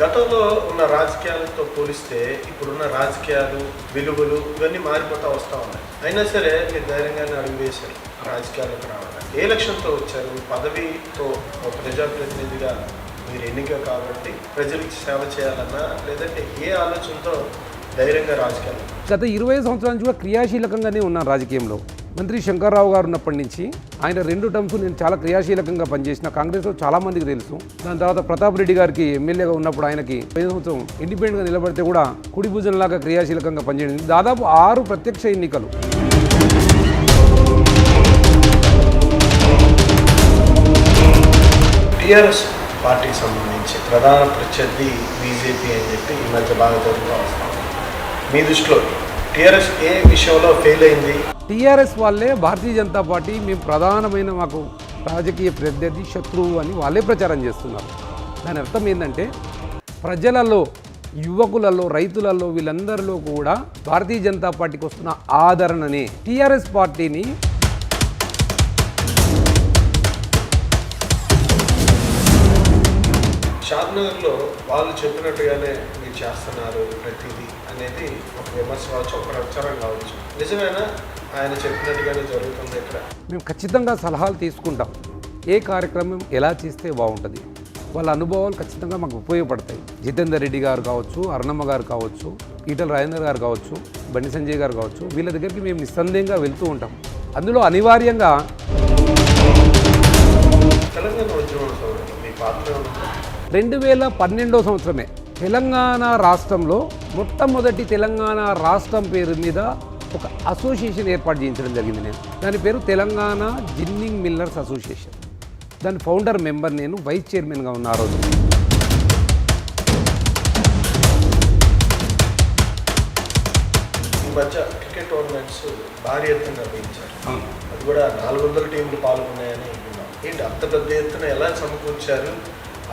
గతంలో ఉన్న రాజకీయాలతో పోలిస్తే ఇప్పుడున్న రాజకీయాలు విలువలు ఇవన్నీ మారిపోతూ వస్తూ ఉన్నాయి. అయినా సరే మీరు ధైర్యంగానే అడుగు వేశారు రాజకీయాలకు రావడానికి. ఏ లక్ష్యంతో వచ్చారు? పదవితో ఒక ప్రజాప్రతినిధిగా మీరు ఎన్నిక కాబట్టి ప్రజలకు సేవ చేయాలన్నా, లేదంటే ఏ ఆలోచనతో ధైర్యంగా రాజకీయాలు? గత 20 సంవత్సరాల నుంచి కూడా క్రియాశీలకంగానే ఉన్నాను రాజకీయంలో. మంత్రి శంకర్రావు గారు ఉన్నప్పటి నుంచి ఆయన 2 టర్మ్స్ నేను చాలా క్రియాశీలకంగా పనిచేసిన. కాంగ్రెస్లో చాలామందికి తెలుసు. దాని తర్వాత ప్రతాప్ రెడ్డి గారికి ఎమ్మెల్యేగా ఉన్నప్పుడు ఆయనకి 5 సంవత్సరం ఇండిపెండెంట్గా నిలబడితే కూడా కుడి భుజంలాగా క్రియాశీలకంగా పనిచేయడం. దాదాపు 6 ప్రత్యక్ష ఎన్నికలు. టీఆర్ఎస్ పార్టీకి సంబంధించి ప్రధాన ప్రత్యర్థి బీజేపీ అని చెప్పి ఈ మధ్య బాగా జరుగుతూ వస్తాం. మీ దృష్టిలో టీఆర్ఎస్ ఏ విషయంలో ఫెయిల్ అయింది? టీఆర్ఎస్ వాళ్ళే భారతీయ జనతా పార్టీ మేము ప్రధానమైన మాకు రాజకీయ ప్రత్యర్థి శత్రువు అని వాళ్ళే ప్రచారం చేస్తున్నారు. దాని అర్థం ఏంటంటే ప్రజలలో, యువకులలో, రైతులలో వీళ్ళందరిలో కూడా భారతీయ జనతా పార్టీకి వస్తున్న ఆదరణని టీఆర్ఎస్ పార్టీని షాద్నగర్లో వాళ్ళు చెప్పినట్టుగానే మీరు చేస్తున్నారు ప్రతిదీ అనేది ఒక విమర్శ కావచ్చు, ఒక ప్రచారం కావచ్చు. నిజమేనా ఆయన చెప్పినట్టుగానే జరుగుతుంది? ఇక్కడ మేము ఖచ్చితంగా సలహాలు తీసుకుంటాం. ఏ కార్యక్రమం ఎలా చేస్తే బాగుంటుంది, వాళ్ళ అనుభవాలు ఖచ్చితంగా మాకు ఉపయోగపడతాయి. జితేందర్ రెడ్డి గారు కావచ్చు, అరుణమ్మ గారు కావచ్చు, ఈటల రాజేందర్ గారు కావచ్చు, బండి సంజయ్ గారు కావచ్చు, వీళ్ళ దగ్గరికి మేము నిస్సందేహంగా వెళ్తూ ఉంటాం. అందులో అనివార్యంగా తెలంగాణ ఉద్యమం మీ పాత్ర 2012 సంవత్సరమే తెలంగాణ రాష్ట్రంలో మొట్టమొదటి తెలంగాణ రాష్ట్రం పేరు మీద ఒక అసోసియేషన్ ఏర్పాటు చేయించడం జరిగింది. నేను దాని పేరు తెలంగాణ జిన్నింగ్ మిల్లర్స్ అసోసియేషన్. దాని ఫౌండర్ మెంబర్ నేను, వైస్ చైర్మన్గా ఉన్న ఆ రోజు. ఈ మధ్య క్రికెట్ టోర్నమెంట్స్ భారీ ఎత్తున నిర్వహించారు. అది కూడా 400 టీంలు పాల్గొన్నాయని విన్నాం. ఏంటి అంత పెద్ద ఎత్తున ఎలా సమకూర్చారు?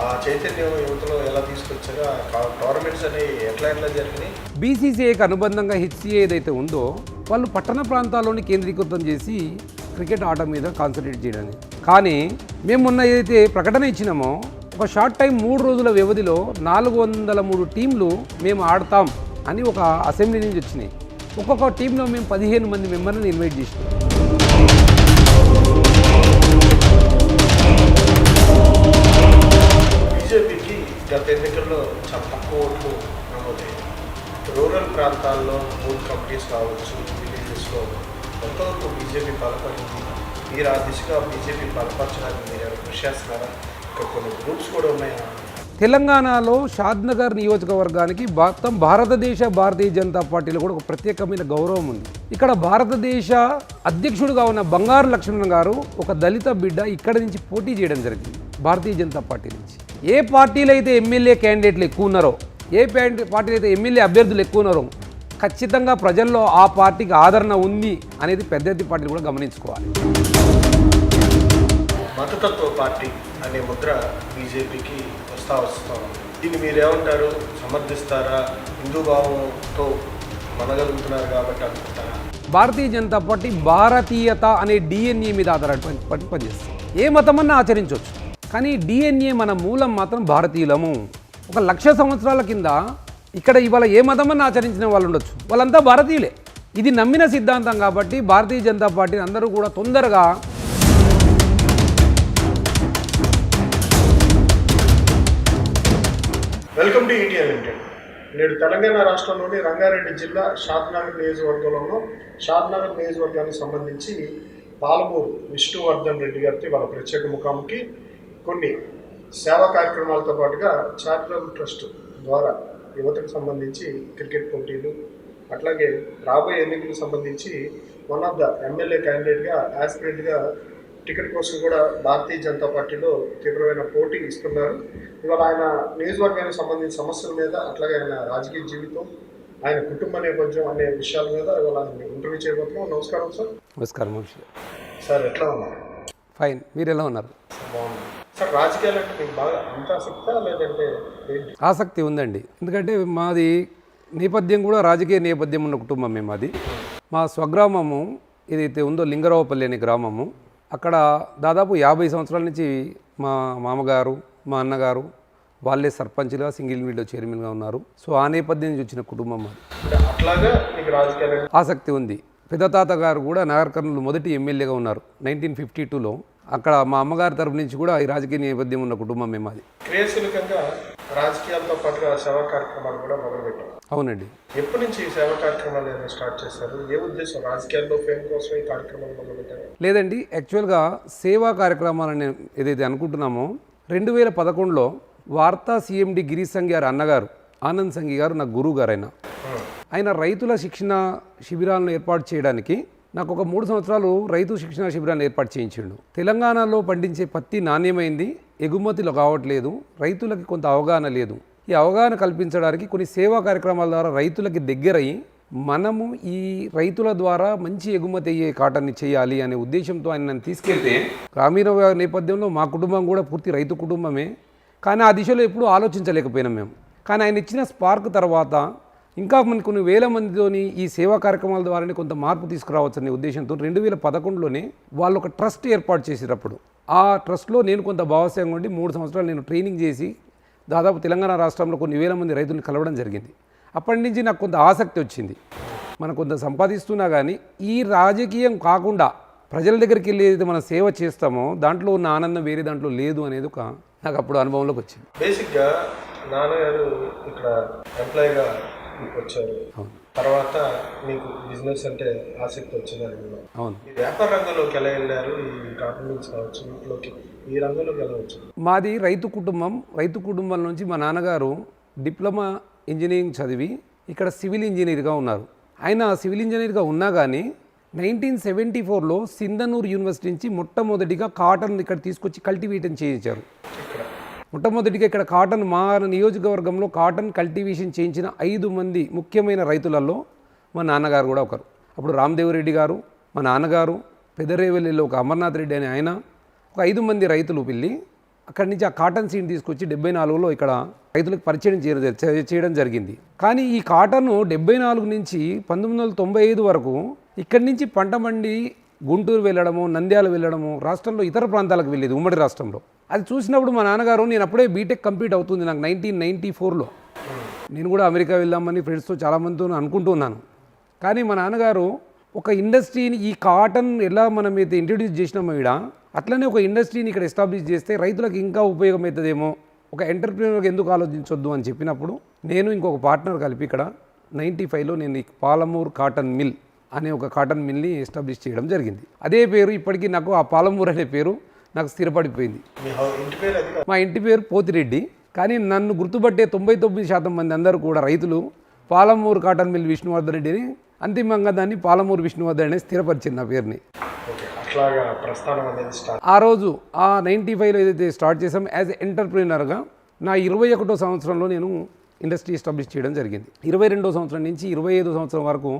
ఆ చైతన్యం యువతలో ఎలా తీసుకొచ్చారో, ఆ టోర్నమెంట్స్ అనేవి ఎట్లా జరిగినాయి? బీసీసీఐకి అనుబంధంగా హెచ్సీఏ ఏదైతే ఉందో వాళ్ళు పట్టణ ప్రాంతాల్లోని కేంద్రీకృతం చేసి క్రికెట్ ఆట మీద కాన్సన్ట్రేట్ చేయడానికి. కానీ మేము మొన్న ఏదైతే ప్రకటన ఇచ్చినామో ఒక షార్ట్ టైం 3 రోజుల వ్యవధిలో 403 టీంలు మేము ఆడతాం అని ఒక అసెంబ్లీ నుంచి వచ్చినాయి. ఒక్కొక్క టీంలో మేము 15 మంది మెంబర్లను ఇన్వైట్ చేసినాం. బీజేపీకి గత ఎన్నికల్లో చాలా తక్కువ ఓట్లు నమోదయ్యాయి. రూరల్ ప్రాంతాల్లో బూత్ కమిటీస్ కావచ్చు, విలేజెస్లో ఎంతవరకు బీజేపీ బలపడింది? మీరు ఆ దిశగా బీజేపీ బలపరచడానికి మీరు కృషి చేస్తున్నారా? ఇక్కడ కొన్ని గ్రూప్స్ కూడా ఉన్నాయా? తెలంగాణలో షాద్నగర్ నియోజకవర్గానికి మొత్తం భారతీయ జనతా పార్టీలో కూడా ఒక ప్రత్యేకమైన గౌరవం ఉంది. ఇక్కడ భారతదేశ అధ్యక్షుడిగా ఉన్న బంగారు లక్ష్మణ్ గారు ఒక దళిత బిడ్డ ఇక్కడ నుంచి పోటీ చేయడం జరిగింది భారతీయ జనతా పార్టీ నుంచి. ఏ పార్టీలో అయితే ఎమ్మెల్యే క్యాండిడేట్లు ఎక్కువ ఉన్నారో, ఏ పార్టీలో అయితే ఎమ్మెల్యే అభ్యర్థులు ఎక్కువ ఉన్నారో ఖచ్చితంగా ప్రజల్లో ఆ పార్టీకి ఆదరణ ఉంది అనేది పెద్ద పార్టీలు కూడా గమనించుకోవాలి. మతతత్వ పార్టీ అనే ముద్ర బీజేపీకి వస్తా దీన్ని మీరేమంటారు? సమర్థిస్తారా? హిందూ భావంతో మనగలుగుతున్నారు కాబట్టి అనుకుంటారా? భారతీయ జనతా పార్టీ భారతీయత అనే డిఎన్ఏ మీద ఆధారపడి పనిచేస్తుంది. ఏ మతమన్నా ఆచరించవచ్చు, కానీ డిఎన్ఏ మన మూలం మాత్రం భారతీయులము. 1,00,000 సంవత్సరాల కింద ఇక్కడ ఇవాళ ఏ మతమన్నా ఆచరించిన వాళ్ళు ఉండొచ్చు, వాళ్ళంతా భారతీయులే. ఇది నమ్మిన సిద్ధాంతం కాబట్టి భారతీయ జనతా పార్టీని అందరూ కూడా తొందరగా వెల్కమ్ టు ఈటీఎన్ లిమిటెడ్. నేడు తెలంగాణ రాష్ట్రంలోని రంగారెడ్డి జిల్లా షాద్నగర్ నియోజకవర్గంలో షాద్నగర్ నియోజకవర్గానికి సంబంధించి పాలమూరు విష్ణువర్ధన్ రెడ్డి గారితో వాళ్ళ ప్రత్యేక ముఖాముఖి కొన్ని సేవా కార్యక్రమాలతో పాటుగా చారిటబుల్ ట్రస్ట్ ద్వారా యువతకు సంబంధించి క్రికెట్ పోటీలు, అట్లాగే రాబోయే ఎన్నికలకు సంబంధించి వన్ ఆఫ్ ద ఎమ్మెల్యే క్యాండిడేట్గా యాస్పిరెంట్గా టికెట్ కోసం కూడా భారతీయ జనతా పార్టీలో తీవ్రమైన పోటీ ఇస్తున్నారు. ఇవాళ ఆయన నియోజకవర్గానికి సంబంధించిన సమస్యల మీద, అట్లాగే ఆయన రాజకీయ జీవితం, ఆయన కుటుంబ నేపథ్యం అనే విషయాల మీద ఇవాళ ఇంటర్వ్యూ చేయబోతున్నాం. నమస్కారం సార్. నమస్కారం సార్. ఎట్లా ఉన్నారు? ఫైన్. మీరు ఎలా ఉన్నారు? బాగుంది సార్. రాజకీయాలు అంటే మీకు బాగా అంత ఆసక్తా, లేదంటే ఆసక్తి ఉందండి. ఎందుకంటే మాది నేపథ్యం కూడా రాజకీయ నేపథ్యం ఉన్న కుటుంబం. మాది మా స్వగ్రామము ఏదైతే ఉందో లింగరావుపల్లి అనే గ్రామము. అక్కడ దాదాపు 50 సంవత్సరాల నుంచి మా మామగారు, మా అన్నగారు, వాళ్ళే సర్పంచ్గా సింగిల్ విండో చైర్మన్గా ఉన్నారు. సో ఆ నేపథ్యం నుంచి వచ్చిన కుటుంబం అది. అంటే అట్లాగా మీకు రాజకీయాలు ఆసక్తి ఉంది. పెద్ద తాత గారు కూడా నగర్ కర్నూలు మొదటి ఎమ్మెల్యేగా ఉన్నారు 1952లో. అక్కడ మా అమ్మగారి తరపు నుంచి కూడా ఈ రాజకీయ నేపథ్యం ఉన్న కుటుంబం మేము అది. క్రియాశీలకంగా రాజకీయాలతో పాటుగా సేవా కార్యక్రమాలు కూడా మొదలుపెట్టారు. అవునండి. ఎప్పటి నుంచి ఈ సేవా కార్యక్రమాలు ఏమైనా స్టార్ట్ చేశారు? ఏ ఉద్దేశం? రాజకీయాల్లో ఫేమ్ కోసం ఈ కార్యక్రమాలు మొదలుపెట్టారు? లేదండి, యాక్చువల్గా సేవా కార్యక్రమాలని ఏదైతే అనుకుంటున్నామో 2011లో వార్తా సిఎండి గిరీష్ సంఘి గారు అన్నగారు ఆనంద్ సంఘి గారు నా గురువు గారు. ఆయన రైతుల శిక్షణ శిబిరాలను ఏర్పాటు చేయడానికి నాకు ఒక 3 సంవత్సరాలు రైతు శిక్షణ శిబిరాన్ని ఏర్పాటు చేయించిండు. తెలంగాణలో పండించే పత్తి నాణ్యమైంది, ఎగుమతిలో కావట్లేదు, రైతులకి కొంత అవగాహన లేదు. ఈ అవగాహన కల్పించడానికి కొన్ని సేవా కార్యక్రమాల ద్వారా రైతులకి దగ్గరయ్యి మనము ఈ రైతుల ద్వారా మంచి ఎగుమతి అయ్యే కాటన్ని చేయాలి అనే ఉద్దేశంతో ఆయన నన్ను తీసుకెళ్తే, గ్రామీణ నేపథ్యంలో మా కుటుంబం కూడా పూర్తి రైతు కుటుంబమే, కానీ ఆ దిశలో ఎప్పుడూ ఆలోచించలేకపోయినాం మేము. కానీ ఆయన ఇచ్చిన స్పార్క్ తర్వాత ఇంకా మనకు కొన్ని వేల మందితోని ఈ సేవా కార్యక్రమాల ద్వారానే కొంత మార్పు తీసుకురావచ్చనే ఉద్దేశంతో 2011లోనే వాళ్ళు ఒక ట్రస్ట్ ఏర్పాటు చేసేటప్పుడు ఆ ట్రస్ట్లో నేను కొంత భాగస్వామ్యం ఉండి 3 సంవత్సరాలు నేను ట్రైనింగ్ చేసి దాదాపు తెలంగాణ రాష్ట్రంలో కొన్ని వేల మంది రైతులను కలవడం జరిగింది. అప్పటి నుంచి నాకు కొంత ఆసక్తి వచ్చింది. మనం కొంత సంపాదిస్తున్నా కానీ ఈ రాజకీయం కాకుండా ప్రజల దగ్గరికి వెళ్ళి ఏదైతే మనం సేవ చేస్తామో దాంట్లో ఉన్న ఆనందం వేరే దాంట్లో లేదు అనేది ఒక నాకు అప్పుడు అనుభవంలోకి వచ్చింది. బేసిక్గా నాన్నగారు ఇక్కడ ఎంప్లాయీగా వచ్చారు, తర్వాత మీకు బిజినెస్ అంటే ఆసక్తి వచ్చిందని. అవును. ఈ వ్యాపార రంగంలోకి ఎలా వెళ్ళారు? ఈ కాంట్రిబ్యూట్స్ కావచ్చు, వీటిలోకి ఈ రంగంలోకి ఎలా వచ్చారు? మాది రైతు కుటుంబం. రైతు కుటుంబం నుంచి మా నాన్నగారు డిప్లొమా ఇంజనీరింగ్ చదివి ఇక్కడ సివిల్ ఇంజనీర్గా ఉన్నారు. ఆయన సివిల్ ఇంజనీర్గా ఉన్నా కానీ 1974లో సింధనూరు యూనివర్సిటీ నుంచి మొట్టమొదటిగా కాటన్ ఇక్కడ తీసుకొచ్చి కల్టివేషన్ చేయించారు. మొట్టమొదటిగా ఇక్కడ కాటన్ మా నియోజకవర్గంలో కాటన్ కల్టివేషన్ చేయించిన 5 మంది ముఖ్యమైన రైతులలో మా నాన్నగారు కూడా ఒకరు. అప్పుడు రామదేవరెడ్డి గారు, మా నాన్నగారు, పెదరేవెల్లిలో ఒక అమర్నాథ్ రెడ్డి అని ఆయన, ఒక 5 మంది రైతులు పిల్లి అక్కడి నుంచి ఆ కాటన్ సీడ్ తీసుకొచ్చి 74లో ఇక్కడ రైతులకు పరిచయం చేయడం జరిగింది. కానీ ఈ కాటన్ 74 నుంచి 1995 వరకు ఇక్కడి నుంచి పంట మండి గుంటూరు వెళ్ళడము, నంద్యాల వెళ్ళడము, రాష్ట్రంలో ఇతర ప్రాంతాలకు వెళ్ళేది, ఉమ్మడి రాష్ట్రంలో. అది చూసినప్పుడు మా నాన్నగారు, నేను అప్పుడే బీటెక్ కంప్లీట్ అవుతుంది నాకు 1994లో, నేను కూడా అమెరికా వెళ్దామని ఫ్రెండ్స్తో చాలామందితో అనుకుంటున్నాను. కానీ మా నాన్నగారు ఒక ఇండస్ట్రీని ఈ కాటన్ ఎలా మనం అయితే ఇంట్రడ్యూస్ చేసినామో ఇక్కడ అట్లనే ఒక ఇండస్ట్రీని ఇక్కడ ఎస్టాబ్లిష్ చేస్తే రైతులకు ఇంకా ఉపయోగం అవుతుందేమో, ఒక ఎంటర్ప్రీనర్కి ఎందుకు ఆలోచించొద్దు అని చెప్పినప్పుడు నేను ఇంకొక పార్ట్నర్ కలిపి ఇక్కడ 95లో నేను ఈ పాలమూరు కాటన్ మిల్ అనే ఒక కాటన్ మిల్ని ఎస్టాబ్లిష్ చేయడం జరిగింది. అదే పేరు ఇప్పటికీ నాకు ఆ పాలమూరు అనే పేరు నాకు స్థిరపడిపోయింది. మా ఇంటి పేరు పోతిరెడ్డి, కానీ నన్ను గుర్తుపట్టే 99% మంది అందరూ కూడా రైతులు పాలమూరు కాటన్ మిల్ విష్ణువర్ధన్ రెడ్డిని, అంతిమంగా దాన్ని పాలమూరు విష్ణువర్ధన్ అని స్థిరపరిచింది నా పేరుని. ఆ రోజు ఆ 95లో ఏదైతే స్టార్ట్ చేసాం యాజ్ ఎంటర్ప్రీనర్గా నా 21వ సంవత్సరంలో నేను ఇండస్ట్రీ ఎస్టాబ్లిష్ చేయడం జరిగింది. 22వ సంవత్సరం నుంచి 25వ సంవత్సరం వరకు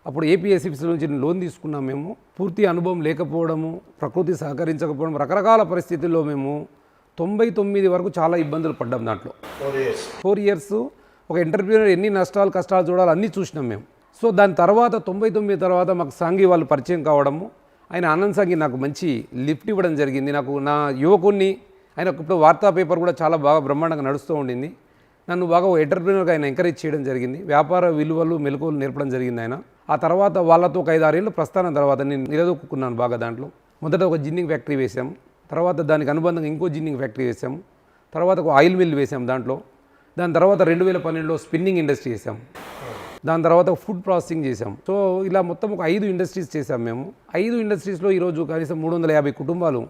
అప్పుడు ఏపీఎస్సిసి నుంచి లోన్ తీసుకున్నాం. మేము పూర్తి అనుభవం లేకపోవడము, ప్రకృతి సహకరించకపోవడం, రకరకాల పరిస్థితుల్లో మేము 99 వరకు చాలా ఇబ్బందులు పడ్డాం. దాంట్లో 4 ఇయర్స్ ఒక ఎంటర్ప్రీనర్ ఎన్ని నష్టాలు కష్టాలు చూడాలి అన్నీ చూసినాం మేము. సో దాని తర్వాత 99 తర్వాత మాకు సంఘి వాళ్ళు పరిచయం కావడము, ఆయన ఆనంద్ సంఘి నాకు మంచి లిఫ్ట్ ఇవ్వడం జరిగింది. నాకు నా యువకుడిని ఆయన ఇప్పుడు వార్తా పేపర్ కూడా చాలా బాగా బ్రహ్మాండంగా నడుస్తూ ఉండింది. నన్ను బాగా ఎంటర్ప్రీనర్గా ఆయన ఎంకరేజ్ చేయడం జరిగింది. వ్యాపార విలువలు మెలకువలు నేర్పడం జరిగింది ఆయన. ఆ తర్వాత వాళ్ళతో ఒక 5-6 ఏళ్ళు ప్రస్థానం తర్వాత నేను నిలదొక్కున్నాను బాగా. దాంట్లో మొదట ఒక జిన్నింగ్ ఫ్యాక్టరీ వేసాం, తర్వాత దానికి అనుబంధంగా ఇంకో జిన్నింగ్ ఫ్యాక్టరీ వేసాం, తర్వాత ఒక ఆయిల్ మిల్ వేసాం దాంట్లో. దాని తర్వాత 2012లో స్పిన్నింగ్ ఇండస్ట్రీ వేసాం, దాని తర్వాత ఫుడ్ ప్రాసెసింగ్ చేసాం. సో ఇలా మొత్తం ఒక 5 ఇండస్ట్రీస్ చేసాం మేము. 5 ఇండస్ట్రీస్లో ఈరోజు కనీసం 350 కుటుంబాలు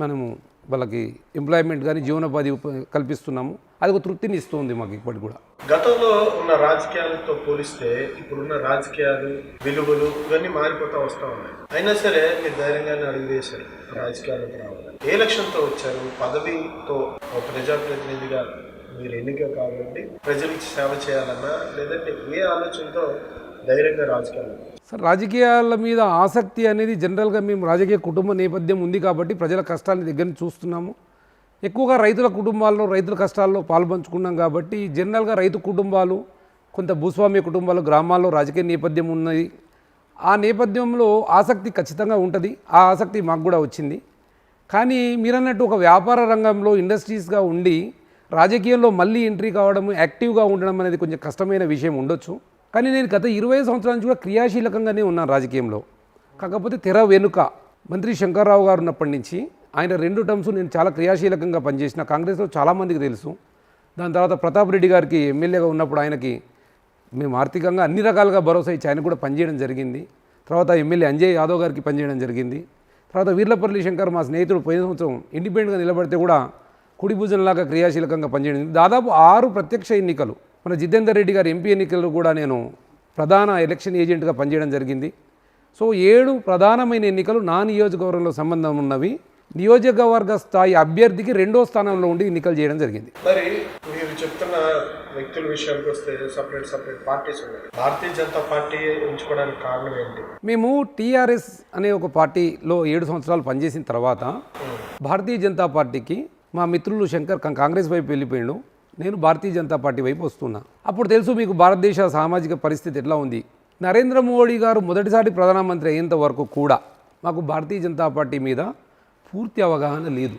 మనము వాళ్ళకి ఎంప్లాయ్మెంట్ కానీ జీవనోపాధి కల్పిస్తున్నాము. అది ఒక తృప్తిని ఇస్తుంది మాకు ఇప్పటికి కూడా. గతంలో ఉన్న రాజకీయాలతో పోలిస్తే ఇప్పుడున్న రాజకీయాలు విలువలు ఇవన్నీ మారిపోతూ వస్తూ ఉన్నాయి. అయినా సరే మీరు ధైర్యంగానే అడుగు వేశారు రాజకీయాలకు రావాలి. ఏ లక్ష్యంతో వచ్చారు? పదవితో ప్రజాప్రతినిధిగా మీరు ఎన్నిక కాబట్టి ప్రజలకు సేవ చేయాలన్నా, లేదంటే ఏ ఆలోచనతో ధైర్యంగా రాజకీయాలు? సార్, రాజకీయాల మీద ఆసక్తి అనేది జనరల్గా మేము రాజకీయ కుటుంబ నేపథ్యం ఉంది కాబట్టి ప్రజల కష్టాన్ని దగ్గర చూస్తున్నాము. ఎక్కువగా రైతుల కుటుంబాల్లో రైతుల కష్టాల్లో పాల్పంచుకున్నాం కాబట్టి జనరల్గా రైతు కుటుంబాలు, కొంత భూస్వామ్య కుటుంబాలు, గ్రామాల్లో రాజకీయ నేపథ్యం ఉన్నది. ఆ నేపథ్యంలో ఆసక్తి ఖచ్చితంగా ఉంటుంది. ఆ ఆసక్తి మాకు కూడా వచ్చింది. కానీ మీరన్నట్టు ఒక వ్యాపార రంగంలో ఇండస్ట్రీస్గా ఉండి రాజకీయంలో మళ్ళీ ఎంట్రీ కావడం, యాక్టివ్గా ఉండడం అనేది కొంచెం కష్టమైన విషయం ఉండొచ్చు. కానీ నేను గత 20 సంవత్సరాల నుంచి కూడా క్రియాశీలకంగానే ఉన్నాను రాజకీయంలో. కాకపోతే తెర వెనుక మంత్రి శంకర్రావు గారు ఉన్నప్పటి నుంచి ఆయన 2 టర్మ్స్ నేను చాలా క్రియాశీలకంగా పనిచేసిన, కాంగ్రెస్లో చాలామందికి తెలుసు. దాని తర్వాత ప్రతాప్ రెడ్డి గారికి ఎమ్మెల్యేగా ఉన్నప్పుడు ఆయనకి మేము ఆర్థికంగా అన్ని రకాలుగా భరోసా ఇచ్చి ఆయన కూడా పనిచేయడం జరిగింది. తర్వాత ఎమ్మెల్యే అంజయ్ యాదవ్ గారికి పనిచేయడం జరిగింది. తర్వాత వీర్లపల్లి శంకర్ మా స్నేహితుడు పోయిన సంవత్సరం ఇండిపెండెంట్గా నిలబడితే కూడా కుడి భుజంలాగా క్రియాశీలకంగా పనిచేయడం. దాదాపు 6 ప్రత్యక్ష ఎన్నికలు, మన జితేందర్ రెడ్డి గారి ఎంపీ ఎన్నికలు కూడా నేను ప్రధాన ఎలక్షన్ ఏజెంట్గా పనిచేయడం జరిగింది. సో 7 ప్రధానమైన ఎన్నికలు నా నియోజకవర్గంలో సంబంధం ఉన్నవి. నియోజకవర్గ స్థాయి అభ్యర్థికి 2వ స్థానంలో ఉండి ఎన్నికలు చేయడం జరిగింది. మరి మీరు చెప్తున్న వ్యక్తుల విషయానికి వస్తే సపరేట్ పార్టీస్ ఉన్నాయి. భారతీయ జనతా పార్టీ ఎంచుకోవడానికి కారణం ఏంటి? మేము టీఆర్ఎస్ అనే ఒక పార్టీలో 7 సంవత్సరాలు పనిచేసిన తర్వాత భారతీయ జనతా పార్టీకి మా మిత్రులు శంకర్ కాంగ్రెస్ వైపు వెళ్ళిపోయాడు, నేను భారతీయ జనతా పార్టీ వైపు వస్తున్నా. అప్పుడు తెలుసు మీకు భారతదేశ సామాజిక పరిస్థితి ఎట్లా ఉంది. నరేంద్ర మోడీ గారు మొదటిసారి ప్రధానమంత్రి అయ్యేంత వరకు కూడా మాకు భారతీయ జనతా పార్టీ మీద పూర్తి అవగాహన లేదు.